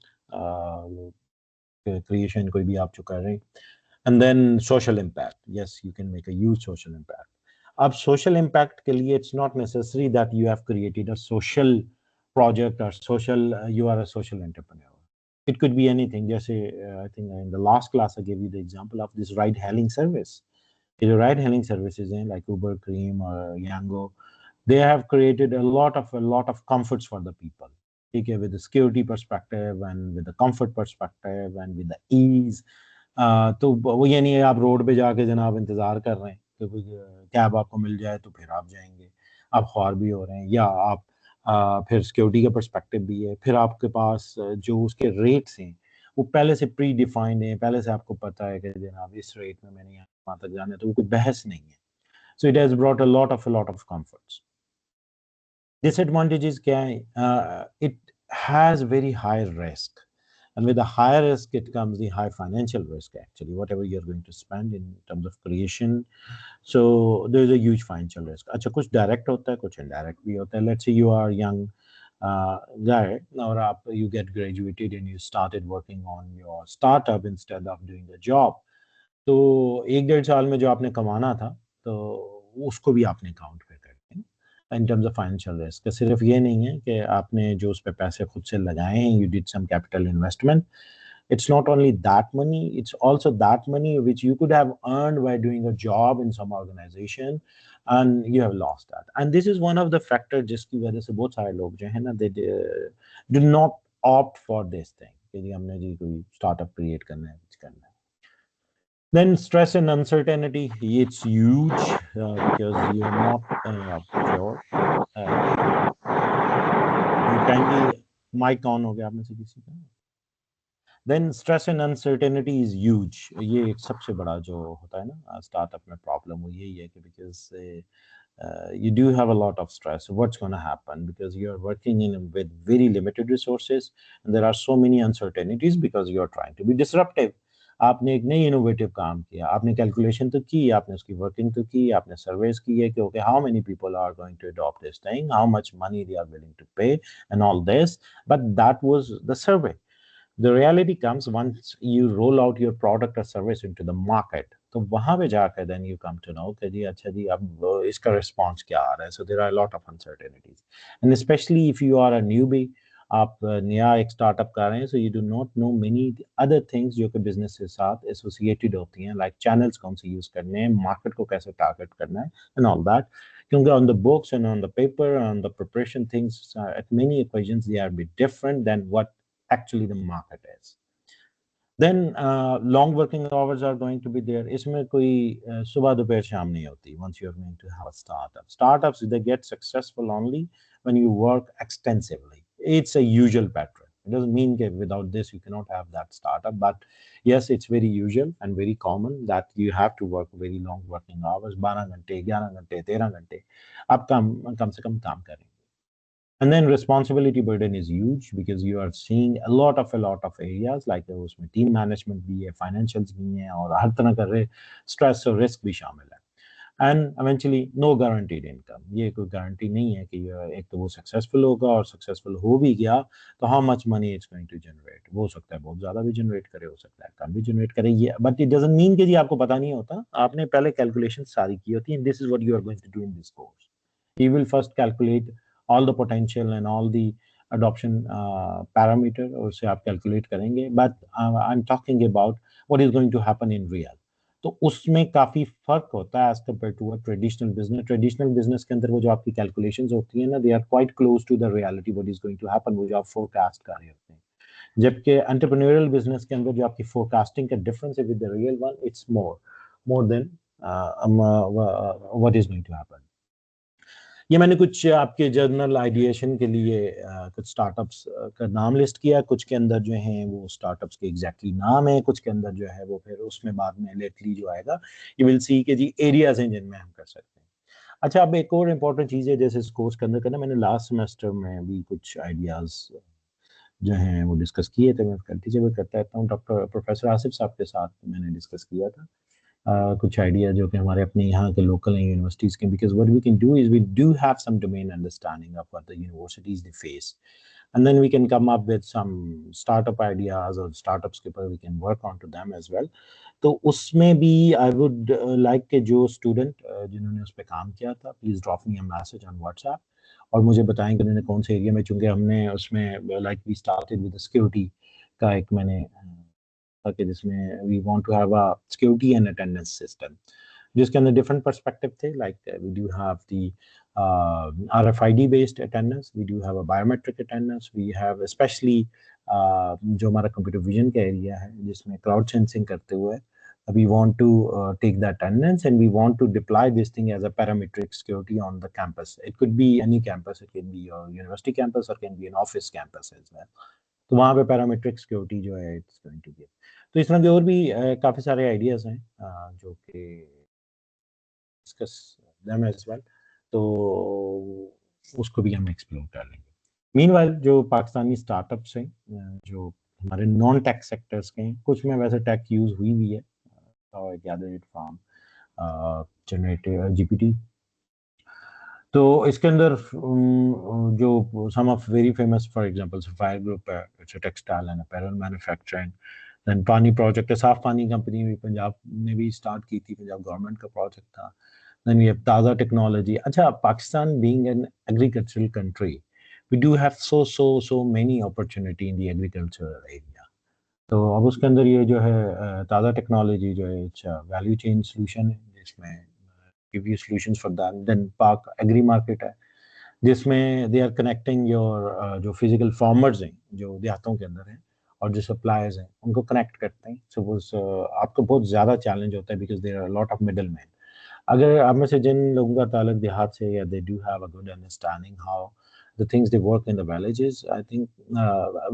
creation कोई भी आप जो कर रहे हैं. And then social impact, yes, you can make a huge social impact. अब social impact के लिए it's not necessary that you have created a social project or social you are a social entrepreneur. It could be anything. जैसे I think in the last class I gave you the example of this ride hailing service. The ride hailing services like Uber, Cream, or Yango, they have created a lot of comforts for the people. Okay, with the security perspective and with the comfort perspective and with the ease. तो वो ये नहीं है आप road पे जाके जनाब इंतजार कर रहे हैं कि कोई कैब आपको मिल जाए तो फिर आप जाएंगे, आप ख्वार भी हो रहे हैं, या आप फिर सिक्योरिटी का पर्सपेक्टिव भी है, फिर आपके पास जो उसके रेट्स हैं वो पहले से प्री डिफाइंड है, पहले से आपको पता है कि जनाब इस रेट में मैंने यहाँ तक जाना है, तो वो कोई बहस नहीं है. So it has brought a lot of comforts. Disadvantages क्या है? It has very high risk, and with the high risk it comes the high financial risk, actually whatever you're going to spend in terms of creation. So there is a huge financial risk. अच्छा, कुछ direct होता है, कुछ indirect भी होता है. Let's say you are young guy, और आप you get graduated and you started working on your startup instead of doing a job. तो 1-1.5 साल में जो आपने कमाना था तो उसको भी आपने काउंट पे करते हैं इन टर्म्स ऑफ फाइनेंशियल रिस्क. सिर्फ ये नहीं है कि आपने जो उस पे पैसे खुद से लगाए हैं, you did some capital investment. It's not only that money, it's also that money which you could have earned by doing a job in some organization, and you have lost that. And this is one of the factors जिसकी वजह से बहुत सारे लोग जो है ना, they do not opt for this thing कि हमने जी कोई startup create करना है, कुछ करना है. Then stress and uncertainty, it's huge because you're not sure. Kindly mic on हो गया आप में से किसी का? Then stress and uncertainty is huge. ये एक सबसे बड़ा जो होता है ना startup में problem, वो यही है कि because you do have a lot of stress. What's going to happen? Because you're working with very limited resources, and there are so many uncertainties because you're trying to be disruptive. आपने एक नई innovative काम किया, आपने calculation तो की, आपने उसकी वर्किंग तो की, आपने सर्वेस की है कि okay how many people are going to adopt this thing, how much money they are willing to pay and all this, but that was the survey. The reality comes once you roll out your product or service into the market. तो वहां पे जाकर then you come to know कि जी अच्छा जी अब इसका response क्या आ रहा है. So there are a lot of uncertainties, and especially if you are a newbie, आप नया एक स्टार्टअप कर रहे हैं, so you do not know many other things जो कि बिजनेस के साथ associated होती हैं, like channels कौन से यूज करने हैं, मार्केट को कैसे टारगेट करना है and all that. क्योंकि on the books and on the paper on the preparation things at many occasions they are a bit different than what actually the market is. Then long working hours are going to be there. इसमें कोई सुबह दोपहर शाम नहीं होती. Once you are going to have a startup, startups they get successful only when you work extensively. It's a usual pattern. It doesn't mean that without this you cannot have that startup, but yes, it's very usual and very common that you have to work very long working hours, 12 घंटे, 11 घंटे, 13 घंटे आप कम से कम काम करें. And then responsibility burden is huge because you are seeing a lot of areas like उसमें team management भी है, financials भी हैं और हर तरह का stress और risk भी शामिल है. And eventually no guaranteed income. ये कोई guarantee नहीं है कि एक तो वो successful होगा और successful हो भी गया तो how much money it's going to generate. वो हो सकता है बहुत ज़्यादा भी generate करे, हो सकता है कम भी generate करे. ये but it doesn't mean कि जी आपको पता नहीं होता. आपने पहले calculation सारी की होती है and this is what you are going to do in this course. You will first calculate all the potential and all the adoption parameter उसे आप calculate करेंगे. But I'm talking about what is going to happen in real. तो उसमें काफी फर्क होता है as compare to a traditional business. Traditional business के अंदर वो जो आपकी कैलकुलेशंस होती है ना, they are quite close to the reality what is going to happen, वो जो आप फोरकास्ट कर रहे होते हैं. जबकि एंटरप्रेन्योरियल बिजनेस के अंदर जो आपकी फोरकास्टिंग का डिफरेंस है with the real one, it's more than what is going to happen. ये मैंने कुछ आपके जर्नल आइडिएशन के लिए कुछ स्टार्टअप्स का नाम लिस्ट किया. कुछ के अंदर जो हैं वो स्टार्टअप्स के एग्जैक्टली नाम है, कुछ के अंदर जो है वो फिर उसमें बाद में लेटली जो आएगा यू विल सी कि जी एरियाज हैं जिनमें हम कर सकते हैं. अच्छा, अब एक और इम्पोर्टेंट चीज़ है जैसे इस कोर्स के अंदर करना, मैंने लास्ट सेमेस्टर में भी कुछ आइडियाज़ जो हैं वो डिस्कस किए थे. मैं करती जब करता रहता हूँ. डॉक्टर प्रोफेसर आसिफ साहब के साथ मैंने डिस्कस किया था कुछ आइडिया जो कि हमारे अपने यहाँ के लोकल हैं यूनिवर्सिटीज़ के. Because what we can do is we do have some domain understanding of what the universities they face, and then we can come up with some startup ideas or startups के ऊपर we can work on to them as well. तो उसमें भी I would like के जो student जिन्होंने उस पर काम किया था, please drop me a message on WhatsApp और मुझे बताएं कि उन्होंने कौन से एरिया में, चूँकि हमने उसमें like we started with security का एक मैंने कि जिसमें we want to have a security and attendance system जिसके अंदर डिफरेंट पर्सपेक्टिव थे. Like we do have the RFID based attendance, we do have a biometric attendance, we have specially जो हमारा कंप्यूटर विजन का एरिया है जिसमें crowd sensing करते हुए we want to take the attendance and we want to deploy this thing as a parametric security on the campus. It could be any campus, it can be your university campus or can be an office campus as well. तो वहाँ पे parametric security जो है it's going to B. तो इस तरह के और भी काफ़ी सारे आइडियाज़ हैं जो कि डिस्कस देम एज वेल, तो उसको भी हम एक्सप्लोर कर लेंगे. मीनवाइल जो पाकिस्तानी स्टार्टअप्स हैं जो हमारे नॉन टेक सेक्टर्स के हैं, कुछ में वैसे टेक यूज़ हुई भी है. I gathered it from generative GPT. तो इसके अंदर जो some of very famous for example Sapphire group है, it's a textile and apparel manufacturing. Then Paani project है, साफ पानी कंपनी भी पंजाब ने भी स्टार्ट की थी, पंजाब गवर्नमेंट का प्रोजेक्ट था. देन वी हैव ताज़ा टेक्नोलॉजी. अच्छा, Pakistan being an agricultural country, we do have so many opportunity in the agricultural area. तो अब उसके अंदर ये जो है ताज़ा टेक्नोलॉजी जो है इट्स वैल्यू चेन सॉल्यूशन है जिसमें give you solutions for that. Then Pak agri market है जिसमें दे आर कनेक्टिंग योर जो फिजिकल फार्मर्स हैं जो देहातों के अंदर हैं और जो सप्लायर्स हैं उनको कनेक्ट करते हैं. सपोज आपको बहुत ज़्यादा चैलेंज होता है because there are lot of middle man. अगर आप में से जिन लोगों का ताल्लुक देहात से या they do have a good understanding how the things they work in the villages, I think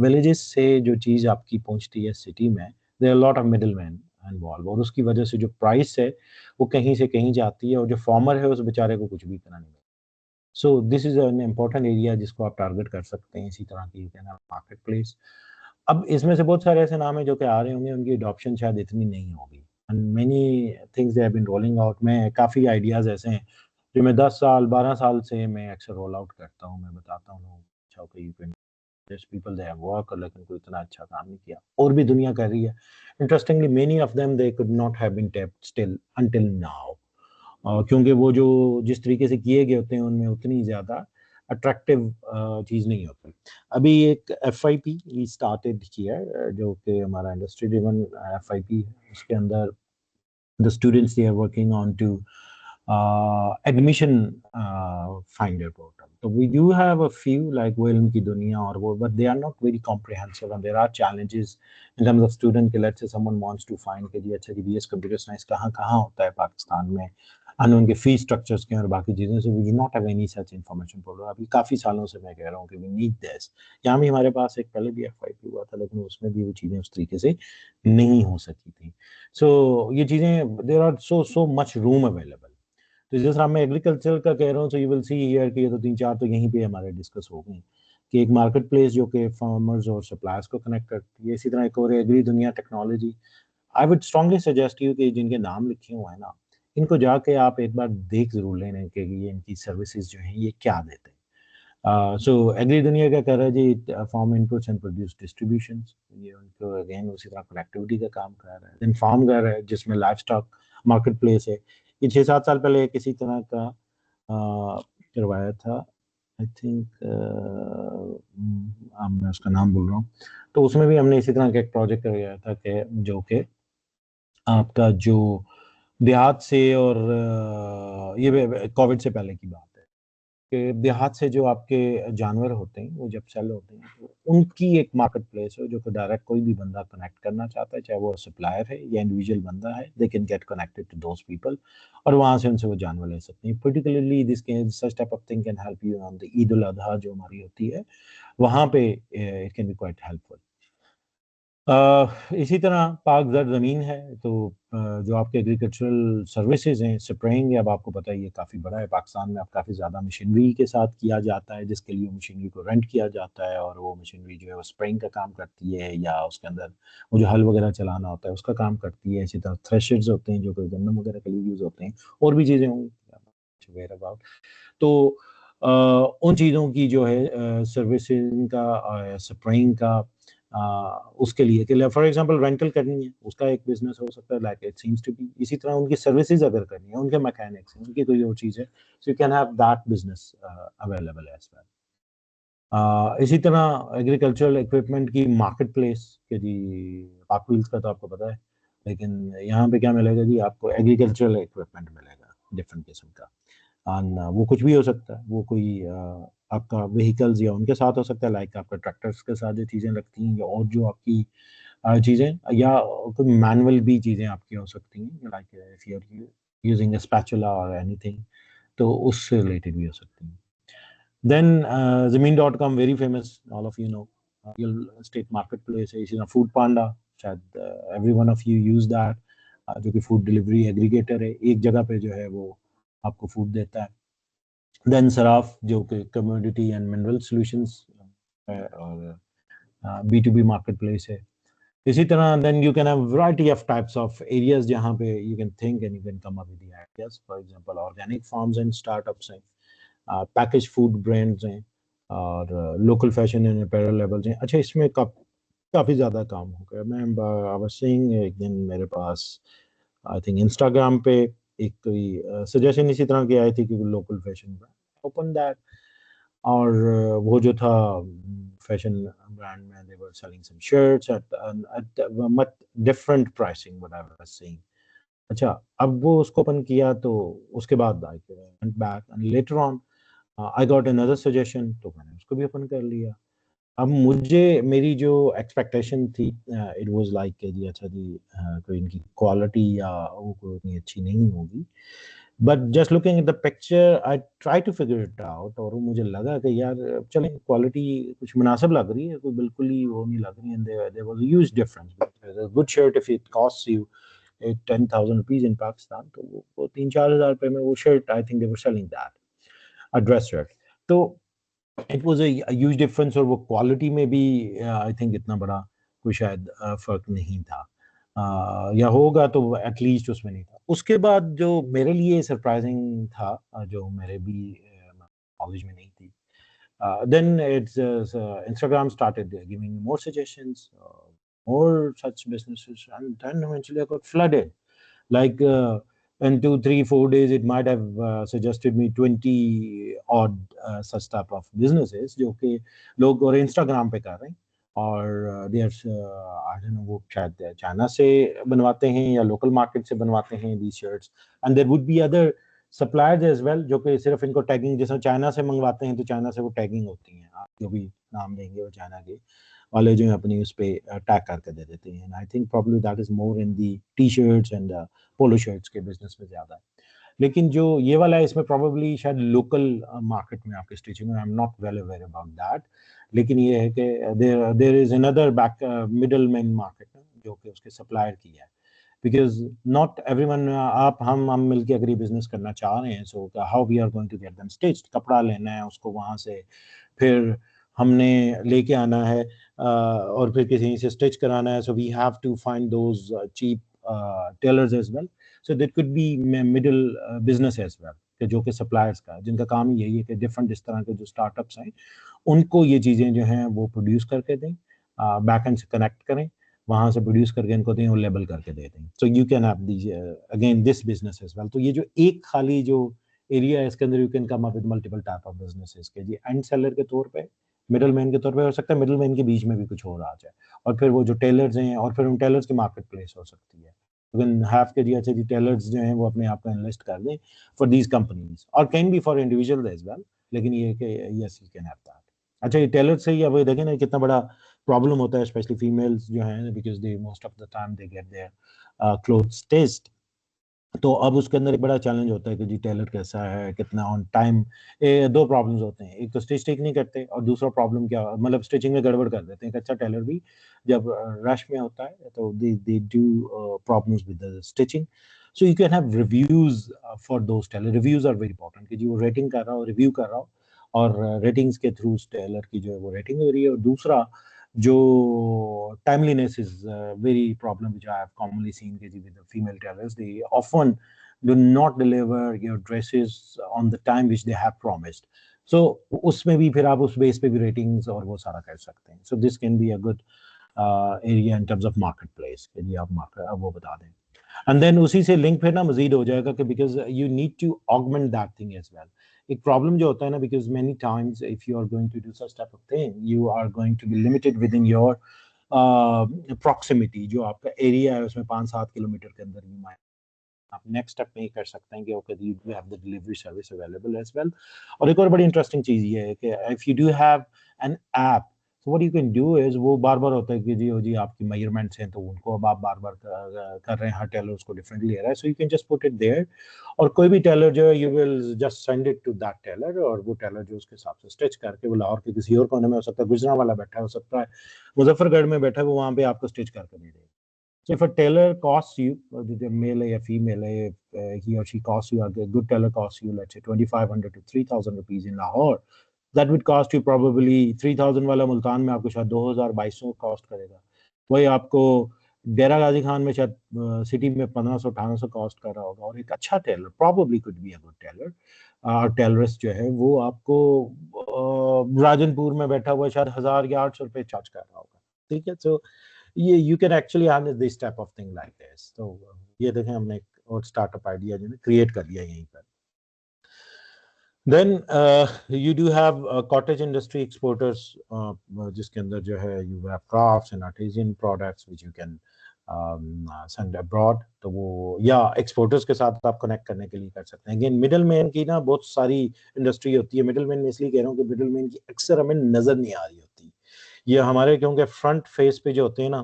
villages से जो चीज़ आपकी पहुंचती है सिटी में, there are a lot of middlemen involved और उसकी वजह से जो प्राइस है वो कहीं से कहीं जाती है और जो फार्मर है उस बेचारे को कुछ भी करना नहीं. सो this is an important area जिसको आप टारगेट कर सकते हैं. इसी तरह की you can have market place. अब इसमें से बहुत सारे ऐसे नाम हैं जो कि आ रहे होंगे, उनकी अडॉप्शन शायद इतनी नहीं होगी and many things they have been rolling out. में काफ़ी आइडियाज़ ऐसे हैं जो मैं 10 साल 12 साल से मैं अक्सर रोल आउट करता हूँ. मैं बताता हूँ लोगों को अच्छा okay you can people they have work, लेकिन कोई इतना अच्छा काम नहीं किया और भी दुनिया कर रही है. Interestingly many of them they could not have been tapped still until now क्योंकि वो जो जिस तरीके से किए गए होते हैं उनमें उतनी ज़्यादा अट्रैक्टिव चीज़ नहीं होती. अभी एक FIP वी स्टार्टेड किया जो कि हमारा इंडस्ट्री ड्रिवन FIP है. उसके अंदर the students they are working on to admission finder portal. So we do have a few like Film Ki Duniya or वो, but they are not very comprehensive and there are challenges in terms of student के let's say someone wants to find कि जी अच्छा कि BS Computer Science कहाँ कहाँ होता है पाकिस्तान में, and उनके फीस स्ट्रक्चर्स क्या हैं और बाकी चीज़ें, so we do not have any such information for अभी काफ़ी सालों से मैं कह रहा हूँ कि we need this। यहाँ भी हमारे पास एक पहले भी FYP हुआ था लेकिन उसमें भी वो चीज़ें उस तरीके से नहीं हो सकी थी। So ये चीज़ें there are so much room available। तो जिस तरह मैं एग्रीकल्चर का कह रहा हूँ, so you will see here कि ये तो 3-4 तो यहीं पे हमारे डिस्कस हो गए कि एक मार्केट प्लेस जो कि फार्मर्स और सप्लायर्स को कनेक्ट करती है। इसी तरह एक और एग्री दुनिया technology. I would strongly suggest you कि जिनके नाम लिखे हुए हैं ना, इनको जाके आप एक बार देख ज़रूर लें कि ये इनकी सर्विसेज जो हैं ये क्या देते हैं। सो एग्री दुनिया क्या कर रहा है जी, farm inputs and produce distributions, ये उनको अगेन उसी तरह कनेक्टिविटी का काम कर रहा है। देन फार्म कर रहा है जिसमें लाइफ स्टॉक मार्केट प्लेस है। ये 6-7 साल पहले किसी तरह का करवाया था, आई थिंक मैं उसका नाम भूल रहा हूँ। तो उसमें भी हमने इसी तरह का एक प्रोजेक्ट कराया था कि जो कि आपका जो देहात से और ये कोविड से पहले की बात है कि देहात से जो आपके जानवर होते हैं वो जब सेल होते हैं तो उनकी एक मार्केट प्लेस है जो कि डायरेक्ट कोई भी बंदा कनेक्ट करना चाहता है, चाहे वो सप्लायर है या इंडिविजुअल बंदा है, they can get connected to those people और वहाँ से उनसे वो जानवर ले सकते हैं। Particularly this can such type of thing can help you on the Eid ul Azha जो हमारी होती है, वहाँ पे it can be quite helpful. इसी तरह पाक ज़र ज़मीन है तो जो आपके एग्रीकल्चरल सर्विसेज हैं, स्प्रेइंग, अब आपको पता है ये काफ़ी बड़ा है पाकिस्तान में, अब काफ़ी ज़्यादा मशीनरी के साथ किया जाता है जिसके लिए मशीनरी को रेंट किया जाता है और वो मशीनरी जो है वो स्प्रेइंग का काम करती है या उसके अंदर वो जो हल वगैरह चलाना होता है उसका काम करती है। इसी तरह थ्रेशर्स होते हैं जो कि गंदम वगैरह के लिए यूज़ होते हैं, और भी चीज़ें होंगी अवेयर अबाउट। तो उन चीज़ों की जो है सर्विसिंग का, स्प्रेइंग का, उसके लिए कि फॉर एग्जांपल रेंटल करनी है उसका एक बिजनेस हो सकता है, like it seems to be. इसी तरह उनकी सर्विसेज अगर करनी है, उनके मैकेनिक्स हैं, उनकी कोई और चीज़ है, so you can have that business available as well. इसी तरह एग्रीकल्चरल इक्विपमेंट की मार्केट प्लेस के जी, पाक व्हील्स का तो आपको पता है, लेकिन यहाँ पे क्या मिलेगा जी, आपको एग्रीकल्चरल इक्विपमेंट मिलेगा डिफरेंट किस्म का। एंड वो कुछ भी हो सकता है, वो कोई आपका व्हीकल्स या उनके साथ हो सकता है, लाइक आपका ट्रैक्टर्स के साथ जो चीज़ें लगती हैं या और जो आपकी चीज़ें या कोई मैनुअल भी चीज़ें आपकी हो सकती हैं, like if you are using a spatula और एनीथिंग, तो उससे रिलेटेड भी हो सकती हैं। Then Zameen.com, very famous, all of you know. Real estate marketplace है, इसी तरह फूड पांडा, शायद every one of you use that, जो कि फूड डिलीवरी एग्रीगेटर है, एक जगह पे जो है वो आपको फूड देता है। देन सराफ जो कि कमोडिटी एंड मिनरल सॉल्यूशंस है और B to B market place है। इसी तरह then you can have variety of types of areas जहाँ पे you can think and you can come up with the ideas. For example organic farms and startups हैं, package food brands हैं और local fashion and apparel labels हैं। अच्छा, इसमें काफ़ी ज़्यादा काम हो गया। मैं आई वाज सीइंग एक दिन मेरे पास आई थिंक इंस्टाग्राम पे एक कोई सजेशन इसी तरह की आई थी कि local fashion brand, open that, और वो जो था फैशन ब्रांड में they were selling some shirts at much different pricing what I was seeing. अच्छा, अब वो उसको ओपन किया तो उसके बाद I went back and later on I got another suggestion, तो मैंने उसको भी ओपन कर लिया। अब मुझे मेरी जो एक्सपेक्टेशन थी इट वाज लाइक कि जी अच्छा जी कोई इनकी क्वालिटी या वो कोई उतनी अच्छी नहीं होगी, but just looking at the picture I try to figure it out, और वो मुझे लगा कि यार चलें क्वालिटी कुछ मुनासिब लग रही है, कोई बिल्कुल ही वो नहीं लग रही है। There was a huge difference. Good shirt if it cost you 10,000 rupees in Pakistan, तो वो 3-4 हज़ार रुपए में वो shirt, I think they were selling that, a dress shirt. तो it was a huge difference, और वो क्वालिटी में भी आई थिंक इतना बड़ा कोई शायद फर्क नहीं था, या होगा तो एटलीस्ट उसमें नहीं था। उसके बाद जो मेरे लिए सरप्राइजिंग था, जो मेरे भी नॉलेज में नहीं थी, then it's Instagram started giving me more suggestions, more such businesses, and then eventually I got flooded. Like in 2, 3, 4 days, it might have suggested me 20 odd such type of businesses जो कि लोग और Instagram पे कर रहे हैं, और they are I don't know वो शायद चाइना से बनवाते हैं या लोकल मार्केट से बनवाते हैं these shirts, and there would be other suppliers as well, जो कि सिर्फ इनको टैगिंग, जैसे चाइना से मंगवाते हैं तो चाइना से वो टैगिंग होती है, आप जो भी नाम देंगे वो चाइना के वाले जो है अपनी उस पे टैग करके दे देते हैं। I think probably that is more in the T shirts and polo shirts के बिजनेस में ज्यादा है। लेकिन जो ये वाला है इसमें प्रोबेबली शायद लोकल मार्केट में आपके स्टिचिंग में, I am not well aware about that, लेकिन ये है कि there is another back middle man market जो कि उसके सप्लायर की है, बिकॉज नॉट एवरीवन, आप हम मिलके अगर ये बिजनेस करना चाह रहे हैं, so how we are going to get them stitched, कपड़ा लेना है उसको वहां से, फिर हमने लेके आना है और फिर किसी से स्टिच कराना है, so we have to find those cheap tailors as well, so that could be middle business as well, कि जो कि सप्लायर्स का, जिनका काम ही यही है कि डिफरेंट इस तरह के जो स्टार्टअप्स हैं उनको ये चीज़ें जो हैं वो प्रोड्यूस करके दें, बैक एंड से कनेक्ट करें, वहां से प्रोड्यूस करके इनको दें और लेबल करके दे दें। So you can have the again this business as well. तो ये जो एक खाली जो एरिया है इसके अंदर you can come up with multiple type of businesses के जी, एंड सेलर के तौर पे, मिडल मैन के तौर पे हो सकता है, मिडल मैन के बीच में भी कुछ और आ जाए, और फिर वो जो टेलर्स हैं और फिर उन टेलर्स की मार्केट प्लेस हो सकती है। यू कैन हैव के जी अच्छे जी टेलर्स जो हैं वो अपने आप को इन्वेस्ट कर दें फॉर दीज कंपनीज, और can be for individual as well, लेकिन ये कि yes you can have that. अच्छा, ये टेलर से ही अब देखें ना कितना बड़ा प्रॉब्लम होता है, स्पेशली फीमेल्स जो हैं, because they most of the time they get their clothes test. तो अब उसके अंदर एक बड़ा चैलेंज होता है कि जी टेलर कैसा है, कितना ऑन टाइम। दो प्रॉब्लम्स होते हैं, एक तो स्टिच ठीक नहीं करते, और दूसरा प्रॉब्लम क्या, मतलब स्टिचिंग में गड़बड़ कर देते हैं। एक अच्छा टेलर भी जब रश में होता है तो they do problems with the stitching. So you can have reviews for those tailor, reviews are very important, कि जी वो रेटिंग कर रहा हो, रिव्यू कर रहा हो, और रेटिंग्स के थ्रू टेलर की जो है वो रेटिंग हो रही है। और दूसरा जो timeliness is a very problem which I have commonly seen with the female tailors. They often do not deliver your dresses on the time which they have promised. So उसमें भी फिर आप उस बेस पे भी रेटिंग्स और वो सारा कर सकते हैं। So this can be a good area in terms of marketplace, कि जी आप मार्केट वो बता दें। एंड देन उसी से लिंक फिर ना मजीद हो जाएगा कि because you need to augment that thing as well. एक प्रॉब्लम जो होता है ना, because many times if you are going to do such type of thing, you are going to be limited within your proximity, जो आपका area है उसमें 5-7 kilometre के अंदर ही आप नेक्स्ट स्टेप में ये कर सकते हैं कि okay you do have the delivery service available as well. और एक और बड़ी इंटरेस्टिंग चीज़ ये है कि if you do have an app, so what you can do is, वो बार बार होता है कि जी ओ जी आपकी मेजरमेंट्स हैं तो उनको अब आप बार बार कर रहे हैं, हर टेलर उसको डिफरेंटली ले रहा है, so you can just put it there, और कोई भी टेलर जो है you will just send it to that tailor, और वो टेलर जो उसके हिसाब से स्टिच करके, वो लाहौर के किसी और कोने में हो सकता है, गुजरांवाला बैठा हो सकता है, मुजफ्फरगढ़ में बैठा है, वो वहाँ पे आपको स्टिच करके दे देगा। So if a tailor costs you, the male or female, he or she costs you, a good tailor costs you, let's say 2,500 to 3,000 rupees in Lahore, that would cost you probably 3,000 वाला मुल्तान में आपको शायद 2,000-2,200 cost करेगा। वही आपको डेरा गाजी खान में शायद city में 1,500-1,800 कॉस्ट कर रहा होगा। और एक अच्छा Taylor probably could be a good tailor, और टेलरिस्ट जो है वो आपको राजनपुर में बैठा हुआ शायद 1,000 या 800 रुपए चार्ज कर रहा होगा। ठीक है, सो ये you can actually harness this type of thing like this. तो ये देखें हमने एक और स्टार्टअप आइडिया जो है क्रिएट कर लिया यहीं पर। Then you do have cottage industry exporters, जिसके अंदर जो है you have crafts and artisan products which you can send abroad। तो वो या एक्सपोर्टर्स के साथ आप कनेक्ट करने के लिए कर सकते हैं। अगेन मिडल मैन की ना बहुत सारी इंडस्ट्री होती है। मिडल मैन में इसलिए कह रहा हूँ कि मिडल मैन की अक्सर हमें नजर नहीं आ रही होती। ये हमारे क्योंकि फ्रंट फेस पे जो होते हैं ना,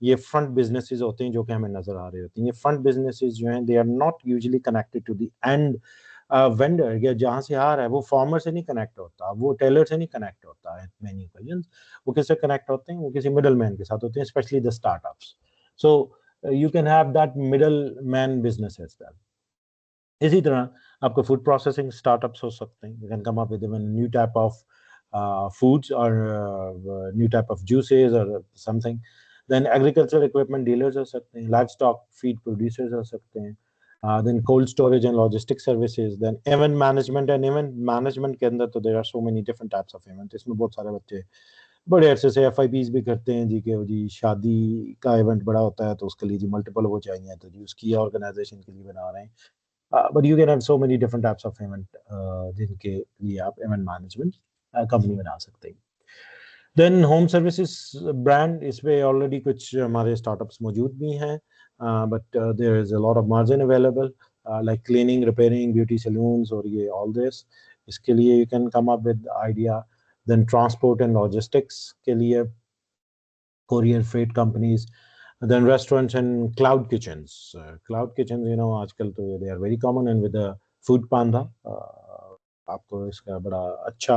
ये फ्रंट बिजनेसेस होते हैं जो कि हमें नजर आ रहे होते हैं। ये फ्रंट बिजनेसेस जो हैं they are not usually connected to the end vendor, या जहां से आ रहा है वो फार्मर से नहीं कनेक्ट होता, वो टेलर से नहीं कनेक्ट होता है। मेनी ओकेजन्स वो किससे कनेक्ट होते हैं, वो किसी मिडल मैन के साथ होते हैं, specially the startups. So you can have that middle man business as well. इसी तरह आपको फूड प्रोसेसिंग स्टार्टअप्स हो सकते हैं। You can come up with new type of foods or new type of juices or something. Then agricultural equipment dealers हो सकते हैं, livestock feed producers हो सकते हैं, then cold storage and logistics services, then event management। and event management के अंदर तो there are so many different types of event। इसमें बहुत सारे बच्चे बड़े अरसे से FIPs भी करते हैं जी, के जी शादी का इवेंट बड़ा होता है तो उसके लिए जी मल्टीपल वो चाहिए, तो जी उसकी ऑर्गेनाइजेशन के लिए बना रहे हैं। But you can have so many different types of event जिनके लिए आप इवेंट मैनेजमेंट कंपनी बना सकते हैं। देन होम सर्विसेज ब्रांड, इसमें ऑलरेडी कुछ हमारे स्टार्टअप्स मौजूद भी हैं, but there is a lot of margin available. like cleaning, repairing, beauty salons और ये all this, इसके लिए you can come up with idea. Then transport and logistics के लिए courier freight companies, then restaurants and cloud kitchens. Cloud kitchens, you know, आजकल तो they are very common, and with the food panda, आपको इसका बड़ा अच्छा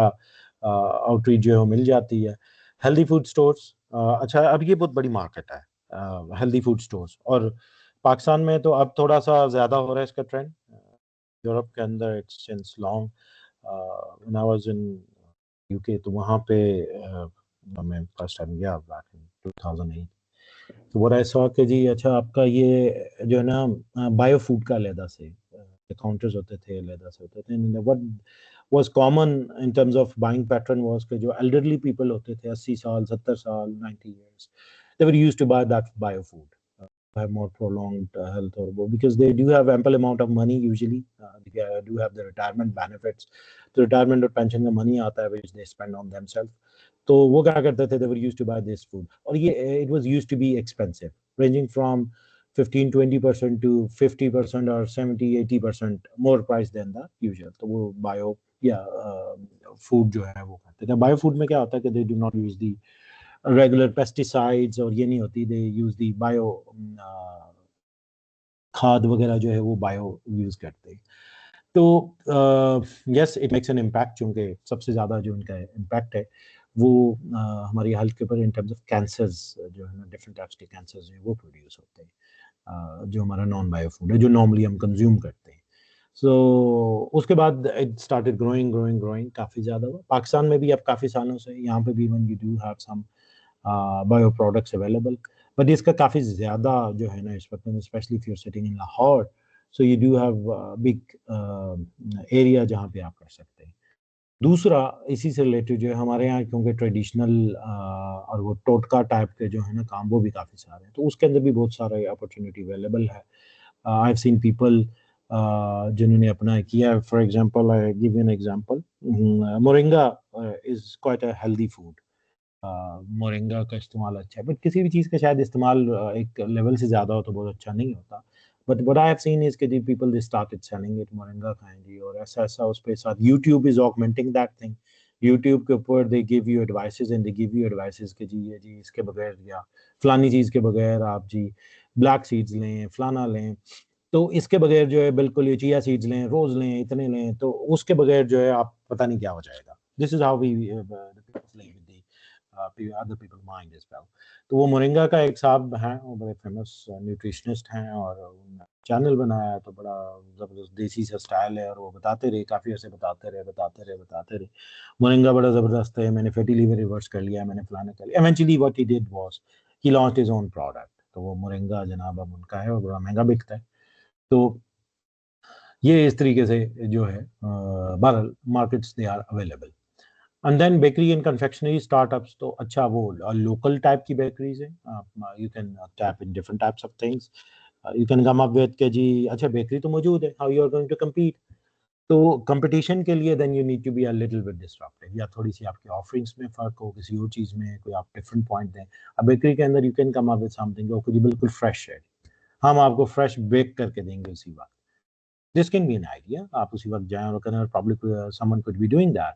outreach जो है वो मिल जाती है. हेल्दी फूड स्टोर्स, अच्छा अब ये बहुत बड़ी मार्केट है हेल्दी फूड स्टोर्स, और पाकिस्तान में तो अब थोड़ा सा ज़्यादा हो रहा है इसका ट्रेंड. यूरोप के अंदर it's since long. When I was in UK तो वहाँ पे मैं फर्स्ट टाइम गया बैक इन 2008. तो व्हाट आई सॉ कि जी अच्छा आपका ये जो है ना बायो फूड का अलहदा से काउंटर्स होते थे, अलहदा से होते थे. What was common in terms of buying pattern was कि जो एल्डरली पीपल होते थे 80 साल 70 साल 90 years, they were used to buy that bio food, have more prolonged health, or because they do have ample amount of money usually. They do have the retirement benefits. तो retirement और pension का money आता है which they spend on themselves. तो वो क्या करते थे, they were used to buy this food, और ये it was used to be expensive, ranging from 15-20% to 50% or 70-80% more price than the usual. तो वो bio या food जो है वो करते थे. Bio food में क्या होता है कि they do not use the regular pesticides और ये नहीं होती, they use the bio खाद वगैरह जो है वो बायो यूज करते हैं. तो yes it makes an impact, चूंकि सबसे ज़्यादा जो इनका इम्पैक्ट है वो हमारी हेल्थ के ऊपर इन टर्म्स ऑफ कैंसर्स जो है ना, डिफरेंट टाइप्स के कैंसर्स जो है वो प्रोड्यूस होते हैं जो हमारा नॉन बायो फूड है, जो नॉर्मली हम कंज्यूम करते हैं. सो उसके बाद it started growing growing growing, काफ़ी ज़्यादा हुआ. पाकिस्तान में भी अब काफ़ी सालों से यहाँ पे भी one you do have some bio products available, but इसका काफ़ी ज़्यादा जो है ना इस वक्त, specially if you are sitting in Lahore, so you do have big area जहाँ पे आप कर सकते हैं. दूसरा इसी से रिलेटेड जो है हमारे यहाँ, क्योंकि ट्रेडिशनल और वो टोटका टाइप के जो है ना काम, वो भी काफ़ी सारे हैं, तो उसके अंदर भी बहुत सारा अपॉर्चुनिटी अवेलेबल है. आई हैव सीन पीपल जिन्होंने अपना किया. For example I give you an example, moringa is quite a healthy food. Moringa का इस्तेमाल अच्छा है, बट किसी भी चीज़ का शायद इस्तेमाल एक लेवल से ज़्यादा हो तो बहुत अच्छा नहीं होता. But what I have seen is कि the people they started selling it, moringa खाएं जी, और ऐसा ऐसा उस पे साथ YouTube is augmenting that thing. YouTube के ऊपर they give you advices, and they give you advices कि जी ये जी इसके बगैर या फलानी चीज़ के बगैर आप जी ब्लैक सीड्स लें, फलाना लें, तो इसके बगैर जो है बिल्कुल ये चिया सीड्स लें, रोज लें, इतने लें, तो उसके बगैर जो है आप पता नहीं क्या हो जाएगा. This is how we other people mind as well. तो वो मोरिंगा का एक साहब हैं, वो बड़े फेमस न्यूट्रिशनिस्ट हैं, और चैनल बनाया है तो बड़ा ज़बरदस्त देसी सा स्टाइल है, और वो बताते रहे काफ़ी अर्से, बताते रहे मोरिंगा बड़ा ज़बरदस्त है, मैंने फैटी लीवर रिवर्स कर लिया, मैंने फलाने कर लिया. Eventually what he did was he launched his own product. तो वो मोरिंगा जनाब अब उनका है और बड़ा महंगा बिकता है. तो ये इस तरीके से जो है बहरहाल markets they are available. And then bakery and confectionery startups, तो अच्छा वो लोकल टाइप की बेकरीज है. You can tap in different types of things. You can come up with के जी अच्छा बेकरी तो मौजूद है, how you are going to compete. तो कंपटीशन के लिए then you need to be a little bit disruptive, या थोड़ी सी आपकी ऑफरिंग्स में फ़र्क हो, किसी और चीज़ में कोई आप डिफरेंट पॉइंट दें. अब बेकरी के अंदर you can come up with something जो कि बिल्कुल फ्रेश है, हम आपको फ्रेश बेक करके देंगे उसी वक्त. This can be an idea, आप उसी वक्त जाएं और करें, public someone could be doing that.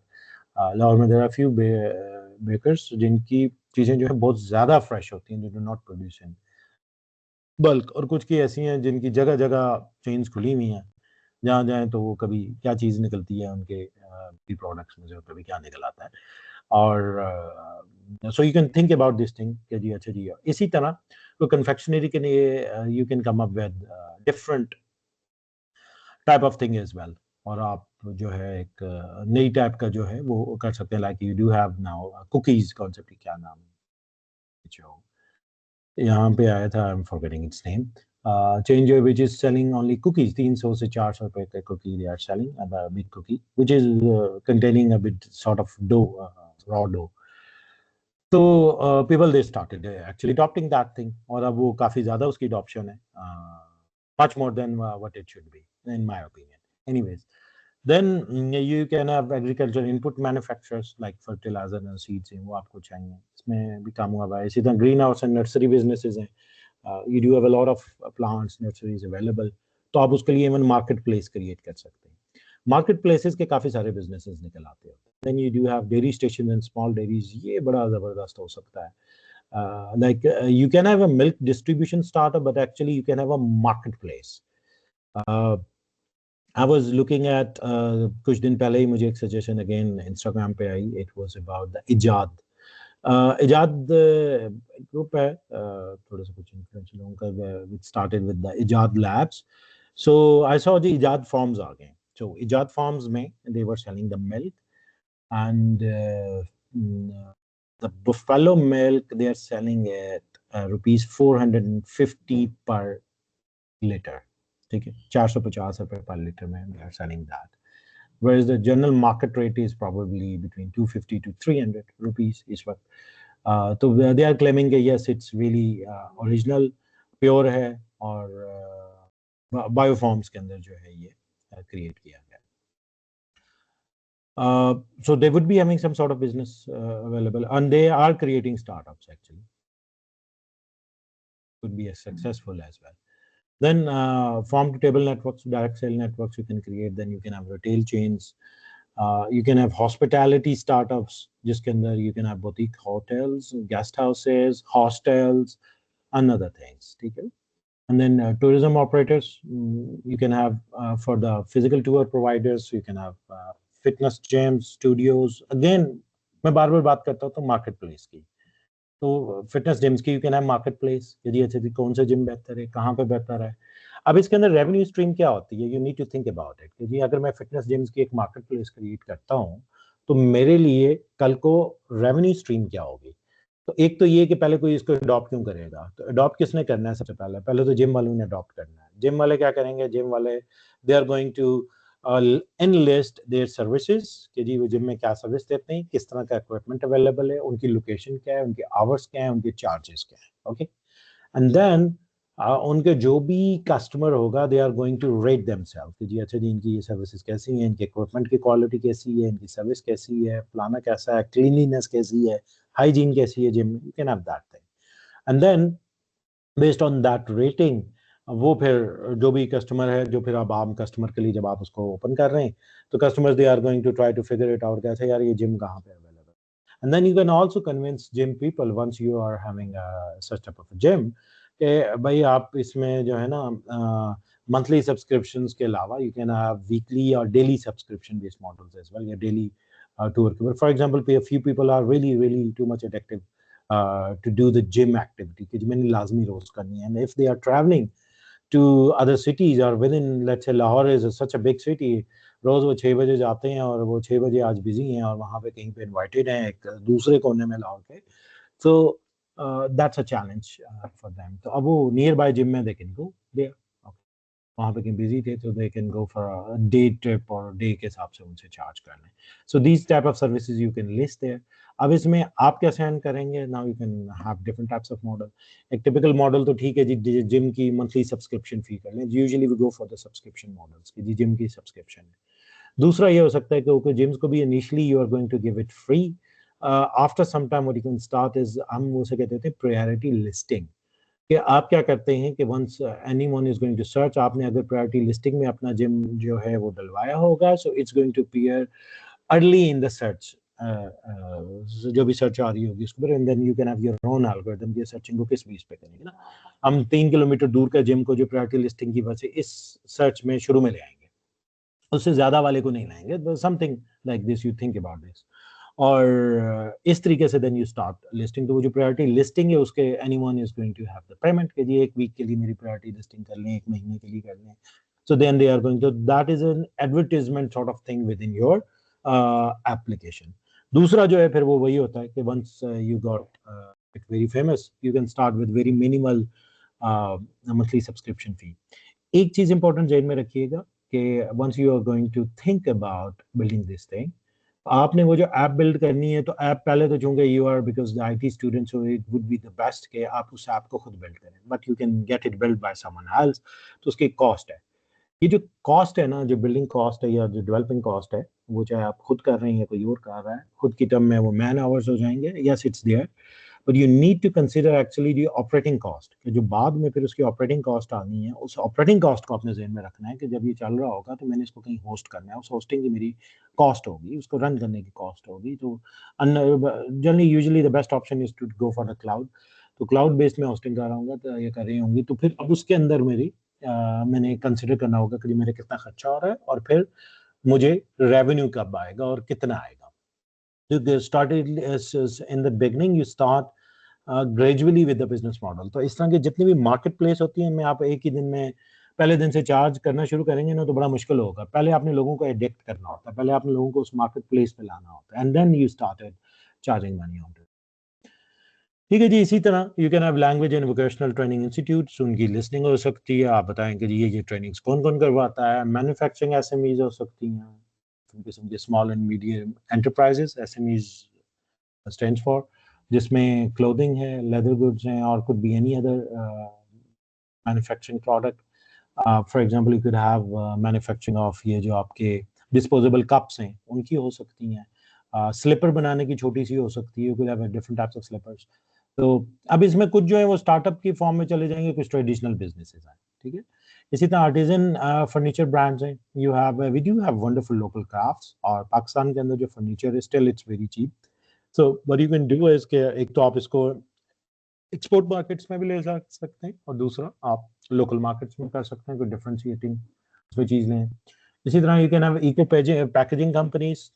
Lahore में देयर आर फ्यू बेकर्स जिनकी चीज़ें जो है बहुत ज़्यादा फ्रेश होती हैं, they do not produce in bulk, और कुछ की ऐसी हैं जिनकी जगह जगह चेन्स खुली हुई हैं, जहाँ जाएँ तो वो कभी क्या चीज़ निकलती है उनके प्रोडक्ट्स में से, कभी क्या निकल आता है. और सो you can think about this thing कि जी अच्छा जी. इसी तरह तो कन्फेक्शनरी के लिए you can come up with different type of thing as well, और आप जो है एक नई टाइप का जो है वो कर सकते हैं. Like you do have now cookies concept, क्या नाम जो यहाँ पे आया था, I am forgetting its name, change which is selling only cookies. 300 से 400 रुपए का cookie they are selling, big cookie which is containing a bit sort of dough, raw dough. तो people they started actually adopting that thing, और अब वो काफ़ी ज़्यादा उसकी अडॉप्शन है, much more than what it should be in my opinion. Anyways, then you can have agriculture input manufacturers like fertilizer and seeds हैं, वो आपको चाहिए, इसमें भी काम हुआ है. इसी तरह green house and nursery businesses हैं. You do have a lot of plants, nurseries available तो आप उसके लिए इवन मार्केट प्लेस क्रिएट कर सकते हैं। मार्केट प्लेसेस के काफ़ी सारे बिजनेसेस निकल आते हैं। Then you do have dairy station and small dairies, ये बड़ा ज़बरदस्त हो सकता है। You can have a milk distribution startup, but actually you can have a marketplace. I was looking at कुछ दिन पहले ही मुझे एक suggestion again Instagram पे आई. It was about the Ijad. Ijad group है, थोड़ा सा कुछ influential लोगों का. It started with the Ijad Labs. So I saw the Ijad Farms आ गए. So Ijad Farms में they were selling the milk and the buffalo milk they are selling at rupees 450 per liter. ठीक है, 450 रुपए per liter में they are selling that. Whereas the general market rate is probably between 250 to 300 rupees इस वक्त. तो they are claiming that yes, it's really original, pure है और bioforms के अंदर जो है ये create किया गया. So they would be having some sort of business available, and they are creating startups actually. Could be as successful as well. Then farm to table networks, direct sale networks you can create. Then you can have retail chains. You can have hospitality startups. जिसके अंदर you can have boutique hotels, guest houses, hostels, and other things. ठीक है? And then tourism operators, you can have for the physical tour providers, you can have fitness gyms, studios. Again, मैं बार बार बात करता हूँ तो market place की. तो fitness gyms की you can have market place. यदि अच्छे थी कौन सा जिम बेहतर है, कहाँ पे बेहतर है. अब इसके अंदर रेवेन्यू स्ट्रीम क्या होती है, you need to think about it कि जी अगर मैं फिटनेस जिम्स की एक मार्केट प्लेस क्रिएट करता हूँ तो मेरे लिए कल को रेवेन्यू स्ट्रीम क्या होगी. तो एक तो ये कि पहले कोई इसको अडॉप्ट क्यों करेगा. तो अडॉप्ट किसने करना है, सबसे पहले तो जिम वालों ने अडॉप्ट करना है. जिम वाले क्या करेंगे, जिम वाले they are going to enlist their services कि जी वो जिम में क्या सर्विस देते हैं, किस तरह का इक्विपमेंट अवेलेबल है, उनकी लोकेशन क्या है, उनके आवर्स क्या है, उनके चार्जेस क्या है. ओके, एंड देन उनके जो भी कस्टमर होगा they are going to rate themselves कि जी अच्छा जी इनकी ये सर्विसेज कैसी हैं, इनके इक्विपमेंट की क्वालिटी कैसी है, इनकी सर्विस कैसी है, फलाना कैसा है, क्लीनलीनेस कैसी है, hygiene कैसी है जिम में. You can have that thing and then based on that rating वो फिर जो भी कस्टमर है, जो फिर अब आम कस्टमर के लिए जब आप उसको ओपन कर रहे हैं तो customers they are going to try to figure it out कैसे यार ये जिम कहाँ पे available. And then you can also convince gym people once you are having such type of gym कि भाई आप इसमें जो है ना मंथली सब्सक्रिप्शंस के अलावा यू कैन हैव वीकली और daily subscription based models as well या daily tour. For example, a few people are really too much addictive to do the gym activity कि मैंने लाजमी रोज करनी है. And if they are traveling to other cities or within, let's say Lahore is such a big city, रोज वो 6 बजे जाते हैं और वो 6 बजे आज बिजी हैं और वहाँ पे कहीं पे इनवाइटेड हैं एक दूसरे कोने में लाहौर के. So that's a challenge for them. तो अब वो नियर बाय जिम में they can go there. वहाँ पे कहीं बिजी थे तो they can go for day trip और डे के हिसाब से उनसे चार्ज करना है. So these type of services you can list there. अब इसमें आप कैसे अर्न करेंगे, now you can have different types of model. एक टिपिकल मॉडल तो ठीक है जी जिम की मंथली सब्सक्रिप्शन फी कर लें. Usually we go for the subscription models कि जी जिम की सब्सक्रिप्शन है. दूसरा ये हो सकता है कि ओके जिम्स को भी initially you are going to give it free. After some time what you can start is हम उसे कहते थे प्रायोरिटी लिस्टिंग कि आप क्या करते हैं कि once anyone is going to search, आपने अगर प्रायोरिटी लिस्टिंग में अपना जिम जो है वो डलवाया होगा so it's going to appear early in the search. जो भी सर्च आ रही होगी उसके ऊपर and then you can have your own algorithm कि सर्चिंग को किस बेस पे करेंगे ना. हम 3 किलोमीटर दूर का जिम को जो प्रायोरिटी लिस्टिंग की वजह से इस सर्च में शुरू में ले आएंगे, उससे ज्यादा वाले को नहीं लाएंगे. Something like this, you think about this. और इस तरीके से देन यू स्टार्ट लिस्टिंग. तो वो जो प्रायोरिटी लिस्टिंग है उसके anyone is going to have the payment के लिए एक वीक के लिए मेरी प्रायोरिटी लिस्टिंग कर लें, एक महीने के लिए कर लें. So then they are going to, that is an advertisement sort of thing within your application. दूसरा जो है फिर वो वही होता है कि once you got it very famous you can start with very minimal monthly subscription fee. एक चीज इंपॉर्टेंट जेन में रखिएगा कि once you are going to think about building this thing, आपने वो जो ऐप बिल्ड करनी है तो ऐप पहले तो चूंकि you are because the IT student so it would be the best कि आप उस ऐप को खुद बिल्ड करें, but you can get it build by someone else. तो उसकी कॉस्ट है. ये जो कॉस्ट है ना, जो बिल्डिंग कॉस्ट है या जो डेवलपिंग कॉस्ट है, वो चाहे आप खुद कर रहे हैं या कोई और कर रहा है, खुद की टर्म में वो मैन आवर्स हो जाएंगे. Yes it's there, but you need to consider actually the operating cost, कि जो बाद में फिर उसकी operating cost आनी है, उस operating cost को अपने ज़हन में रखना है कि जब ये चल रहा होगा तो मैंने इसको कहीं host करना है, उस hosting की मेरी cost होगी, उसको run करने की cost होगी, तो generally usually the best option is to go for the cloud. तो cloud based में hosting कर रहा हूँगा तो ये कर रही होंगी, तो फिर अब उसके अंदर मेरी मैंने consider करना होगा कि मेरे कितना खर्चा हो रहा है और फिर मुझे revenue कब आएगा और कितना आएगा. You started in the beginning, you start gradually with the business model. तो इस तरह के जितनी भी मार्केट प्लेस होती हैं, मैं आप एक ही दिन में पहले दिन से चार्ज करना शुरू करेंगे ना तो बड़ा मुश्किल होगा. पहले आपने लोगों को एडिक्ट करना होता है, पहले आपने लोगों को उस मार्केट प्लेस पे लाना होता है, and then you started charging money on it. ठीक है जी. इसी तरह you can have language and vocational training institutes, उनकी लिस्टिंग हो सकती है. आप बताएं कि ये ट्रेनिंग्स कौन कौन करवाता है. मैन्युफैक्चरिंग एसएमईज हो सकती हैं, किस्म के small and medium enterprises, SMEs stands for, जिसमें क्लोथिंग है, लेदर गुड्स हैं, और could be any other manufacturing product. For example, you could have manufacturing of ये जो आपके disposable cups हैं, उनकी हो सकती हैं. स्लीपर बनाने की छोटी सी हो सकती है. You could have different types of slippers. तो अब इसमें कुछ जो है वो स्टार्टअप की फॉर्म में चले जाएंगे, कुछ ट्रेडिशनल बिजनेसेस हैं. ठीक है. इसी तरह आर्टिजन फर्नीचर ब्रांड्स हैं. We do have wonderful local crafts, और पाकिस्तान के अंदर जो फर्नीचर है still it's very cheap. So what you can do is कि एक तो आप इसको एक्सपोर्ट मार्केट्स में भी ले जा सकते हैं, और दूसरा आप लोकल मार्केट्स में कर सकते हैं, कोई डिफरेंशिएटिंग उसमें चीज लें. इसी तरह you can have eco packaging companies,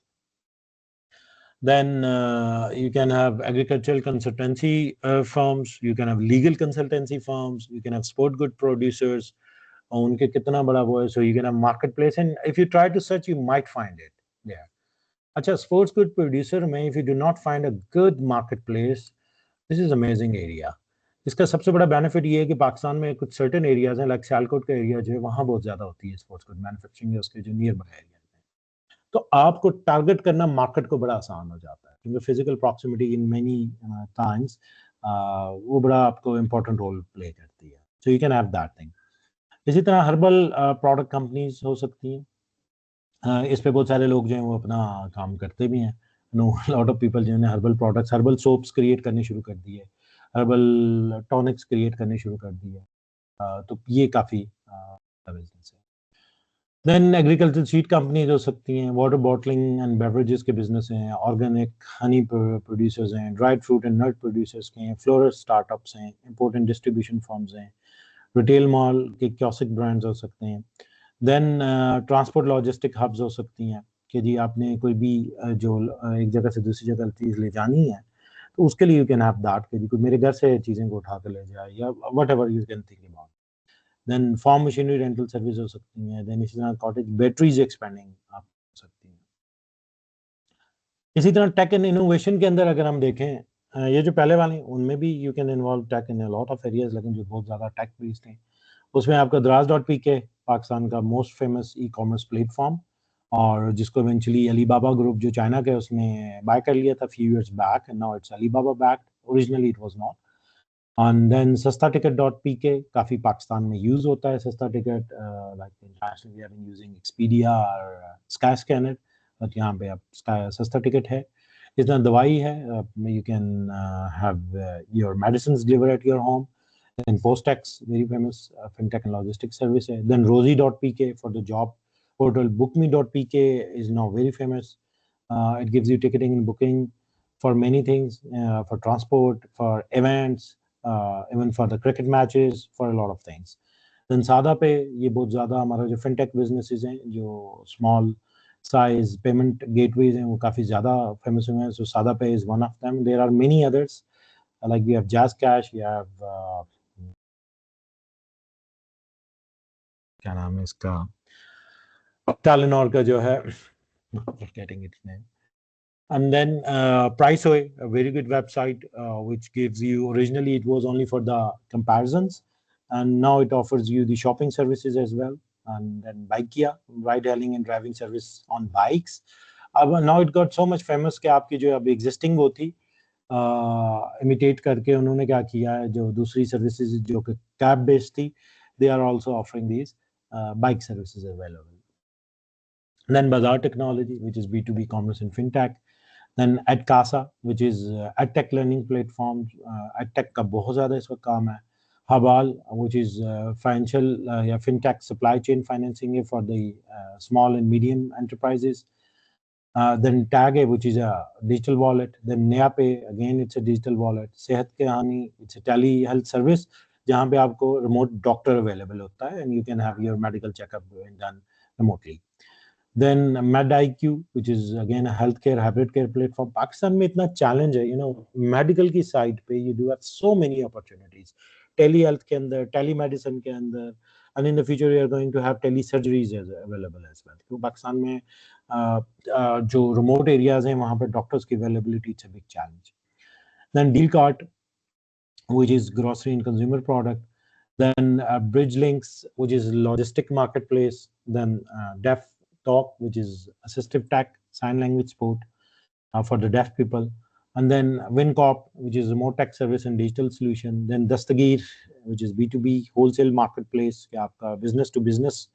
then you can have agricultural consultancy firms, you can have legal consultancy firms, you can have sport good producers, और उनके कितना बड़ा वो है. So you can have marketplace, and if you try to search you might find it there. अच्छा, sports good producer में if you do not find a good market place, this is amazing area. इसका सबसे बड़ा benefit ये है कि पाकिस्तान में कुछ सर्टेन एरियाज हैं, लाइक सियालकोट का एरिया जो है, वहाँ बहुत ज़्यादा होती है स्पोर्ट्स गुड मैन्युफैक्चरिंग है, उसके जो नियर बाय एरिया हैं. तो आपको टारगेट करना मार्केट को बड़ा आसान हो जाता है, क्योंकि physical proximity in many times वो बड़ा आपको इम्पोर्टेंट रोल प्ले करती है. So you can have that thing. इसी तरह हर्बल प्रोडक्ट कंपनीज हो सकती हैं. इस पे बहुत सारे लोग जो हैं वो अपना काम करते भी हैं. नो लॉट ऑफ पीपल जिन्होंने herbal products, herbal soaps create करने शुरू कर दिए, हर्बल टॉनिक्स क्रिएट करने शुरू कर दिए. तो ये काफ़ी बिजनेस है. देन एग्रीकल्चर सीड कंपनीज हो सकती हैं, वाटर बॉटलिंग एंड बेवरेजेस के बिजनेस हैं, ऑर्गेनिक हनी प्रोड्यूसर्स हैं, dried fruit and nut producers के हैं, फ्लोरल स्टार्टअप्स हैं, इंपोर्ट एंड डिस्ट्रीब्यूशन फर्म्स हैं, रिटेल मॉल के क्योसिक ब्रांड्स हो सकते हैं. देन ट्रांसपोर्ट लॉजिस्टिक हब्स हो सकती हैं कि जी आपने कोई भी जो एक जगह से दूसरी जगह चीज़ ले जानी है, तो उसके लिए यू कैन हैव दैट कि जी कोई मेरे घर से चीज़ें को उठा कर ले जाए, या whatever you can think about. Then farm machinery rental service हो सकती हैं. देन इसी तरह कॉटेज बैटरीज एक्सपेंडिंग आप हो सकती हैं. इसी तरह टेक एंड इनोवेशन के अंदर अगर हम देखें, ये जो पहले वाले उनमें भी you can involve tech in a lot of areas, लेकिन जो बहुत ज़्यादा टेक बेस्ड हैं उसमें आपका दराज.pk पाकिस्तान का most famous e commerce platform, और जिसको इवेंचुअली अलीबाबा ग्रुप जो चाइना के उसने बाय कर लिया था few years back, and now it's Alibaba back. Originally it was not. And then Sasta टिकट.pk काफ़ी पाकिस्तान में यूज़ होता है. Sasta ticket like international we have been using Expedia और स्काई स्कैनर, बट यहाँ पे आप सस्ता टिकट है. इस तरह दवाई है, you can have your medicine deliver at your home. And Postex, very famous fintech and logistics service. Then Rosie.pk for the job portal. Bookme.pk is now very famous. It gives you ticketing and booking for many things, for transport, for events, even for the cricket matches, for a lot of things. Then SadaPay, ये बहुत ज़्यादा हमारा जो fintech businesses हैं, जो small size payment gateways हैं, वो काफ़ी ज़्यादा famous हुए हैं. So SadaPay is one of them. There are many others. Like we have Jazz Cash, we have क्या नाम है इसका, टेलेनॉर का जो है, getting its name. And then Priceway, a very good website which gives you, originally it was only for the comparisons, and now it offers you the shopping services as well. And then Bikeia, ride hailing and driving service on bikes. Now it got so much famous कि आपकी जो अब existing वो थी, imitate करके उन्होंने क्या किया है, जो दूसरी सर्विसेज जो कि कैब बेस्ड थी, they are also offering these bike services available. And then Bazaar Technology, which is B2B commerce and fintech. Then Adcasa, which is EdTech learning platform. EdTech का बहुत ज़्यादा इस वक्त काम है. Habal, which is financial fintech supply chain financing for the small and medium enterprises. Then Tag, which is a digital wallet. Then NeaPay, again it's a digital wallet. Sehat Ke Hani, it's a telehealth service जहाँ पे आपको remote doctor available होता है and you can have your medical checkup done remotely. Then MedIQ, which is again a healthcare hybrid care platform. Pakistan में इतना challenge है, medical की side पे you do have so many opportunities. Telehealth के अंदर, telemedicine के अंदर, and in the future we are going to have telesurgeries available as well. तो पाकिस्तान में जो remote areas हैं वहाँ पे doctors की availability it's a big challenge. Then Dealcart, which is grocery and consumer product. Then BridgeLinks, which is logistic marketplace. Then Deaf Talk, which is assistive tech, sign language support for the deaf people. And then WinCorp, which is remote tech service and digital solution. Then Dastagir, which is B2B wholesale marketplace, कि आपका business to business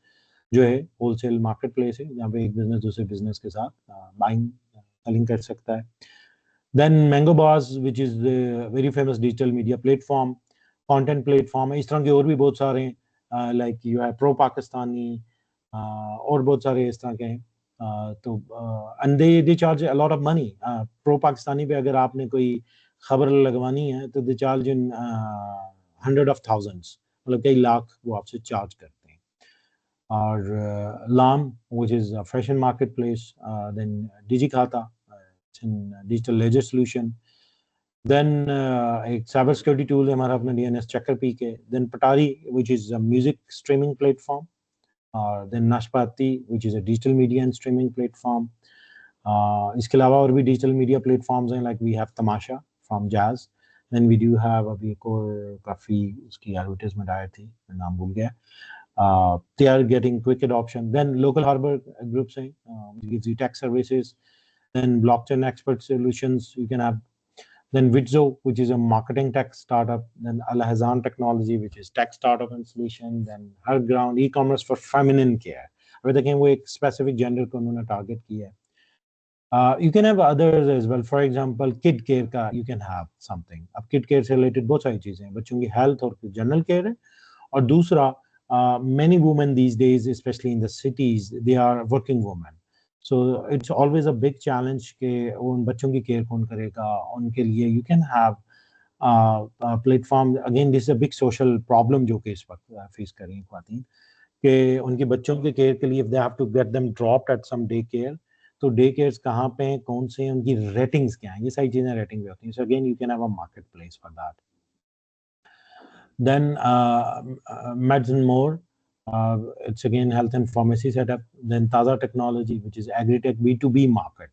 जो है wholesale marketplace है जहाँ पे एक business दूसरे business के साथ buying selling कर सकता है. Then Mango Bars, which is the very famous digital media platform, content platform. इस तरह के और भी बहुत सारे हैं, like you have Pro Pakistani और बहुत सारे इस तरह के हैं. तो and they charge a lot of money. Pro Pakistani पे अगर आपने कोई खबर लगवानी है तो they charge in hundred of thousands, मतलब कई लाख वो आपसे charge करते हैं. और LAM, which is a fashion marketplace. Then DigiKhata, it's in digital ledger solution. Then एक cyber security tool है हमारा अपना DNS checker PK. Then Patari, which is a music streaming platform. Then Nashpati, which is a digital media and streaming platform. इसके अलावा और भी digital media platforms हैं, like we have Tamasha from Jazz. Then we do have अभी एक और काफी उसकी advertisement आई थी, मैं नाम भूल गया. They are getting quick adoption. Then Local Harbor groups हैं, which gives you tech services. Then blockchain expert solutions you can have. Then Witzo, which is a marketing tech startup. Then Al Hazan Technology, which is tech startup and solution. Then Herground, e-commerce for feminine care. अभी देखें वो एक specific gender को उन्होंने target किया है. You can have others as well. For example, kid care का you can have something. अब kid care से related बहुत सारी चीजें हैं. बच्चों की health और general care है. और दूसरा, many women these days, especially in the cities, they are working women. So it's always a big challenge कि उन बच्चों की care कौन करेगा उनके लिए. You can have a platform. Again, this is a big social problem जो कि इस वक्त face कर रही हैं ख्वातीन कि उनके बच्चों के care के लिए if they have to get them dropped at some daycare, तो daycares कहाँ पे हैं, कौन से हैं, उनकी ratings क्या हैं, ये सारी चीजें rating पे होती हैं. So again, you can have a marketplace for that. Then Meds and More, it's again health and pharmacy setup. Then Taza Technology, which is agri-tech B2B market.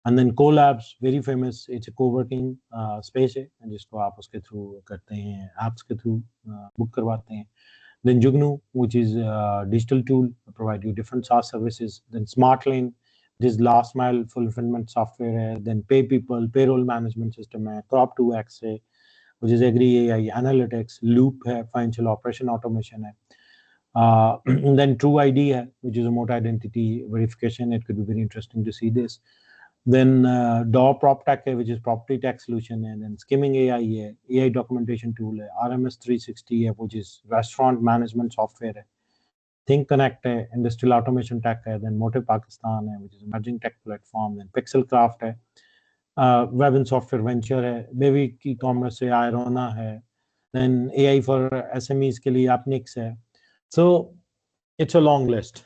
And then Collabs, very famous, it's a co-working space है जिसको आप उसके through करते हैं, apps के through book करवाते हैं. Then Jugnu, which is a digital tool, provide you different SaaS services. Then SmartLane, this last mile fulfillment software है. Then Pay People, payroll management system है. Crop2X है, which is Agri AI Analytics. Loop है, financial operation automation है. Then True ID है, which is remote identity verification. It could be very interesting to see this. Then DAW PropTech है, which is property tax solution है. Then Skimming AI है, AI documentation tool है. RMS 360 है, which is restaurant management software है. Think Connect है, industrial automation tech है. Then Motive Pakistan है, which is emerging tech platform. Then Pixelcraft है, web and software venture है. Baby e-commerce है, Irona है. Then AI for SMEs के लिए Appnix है. So it's a long list.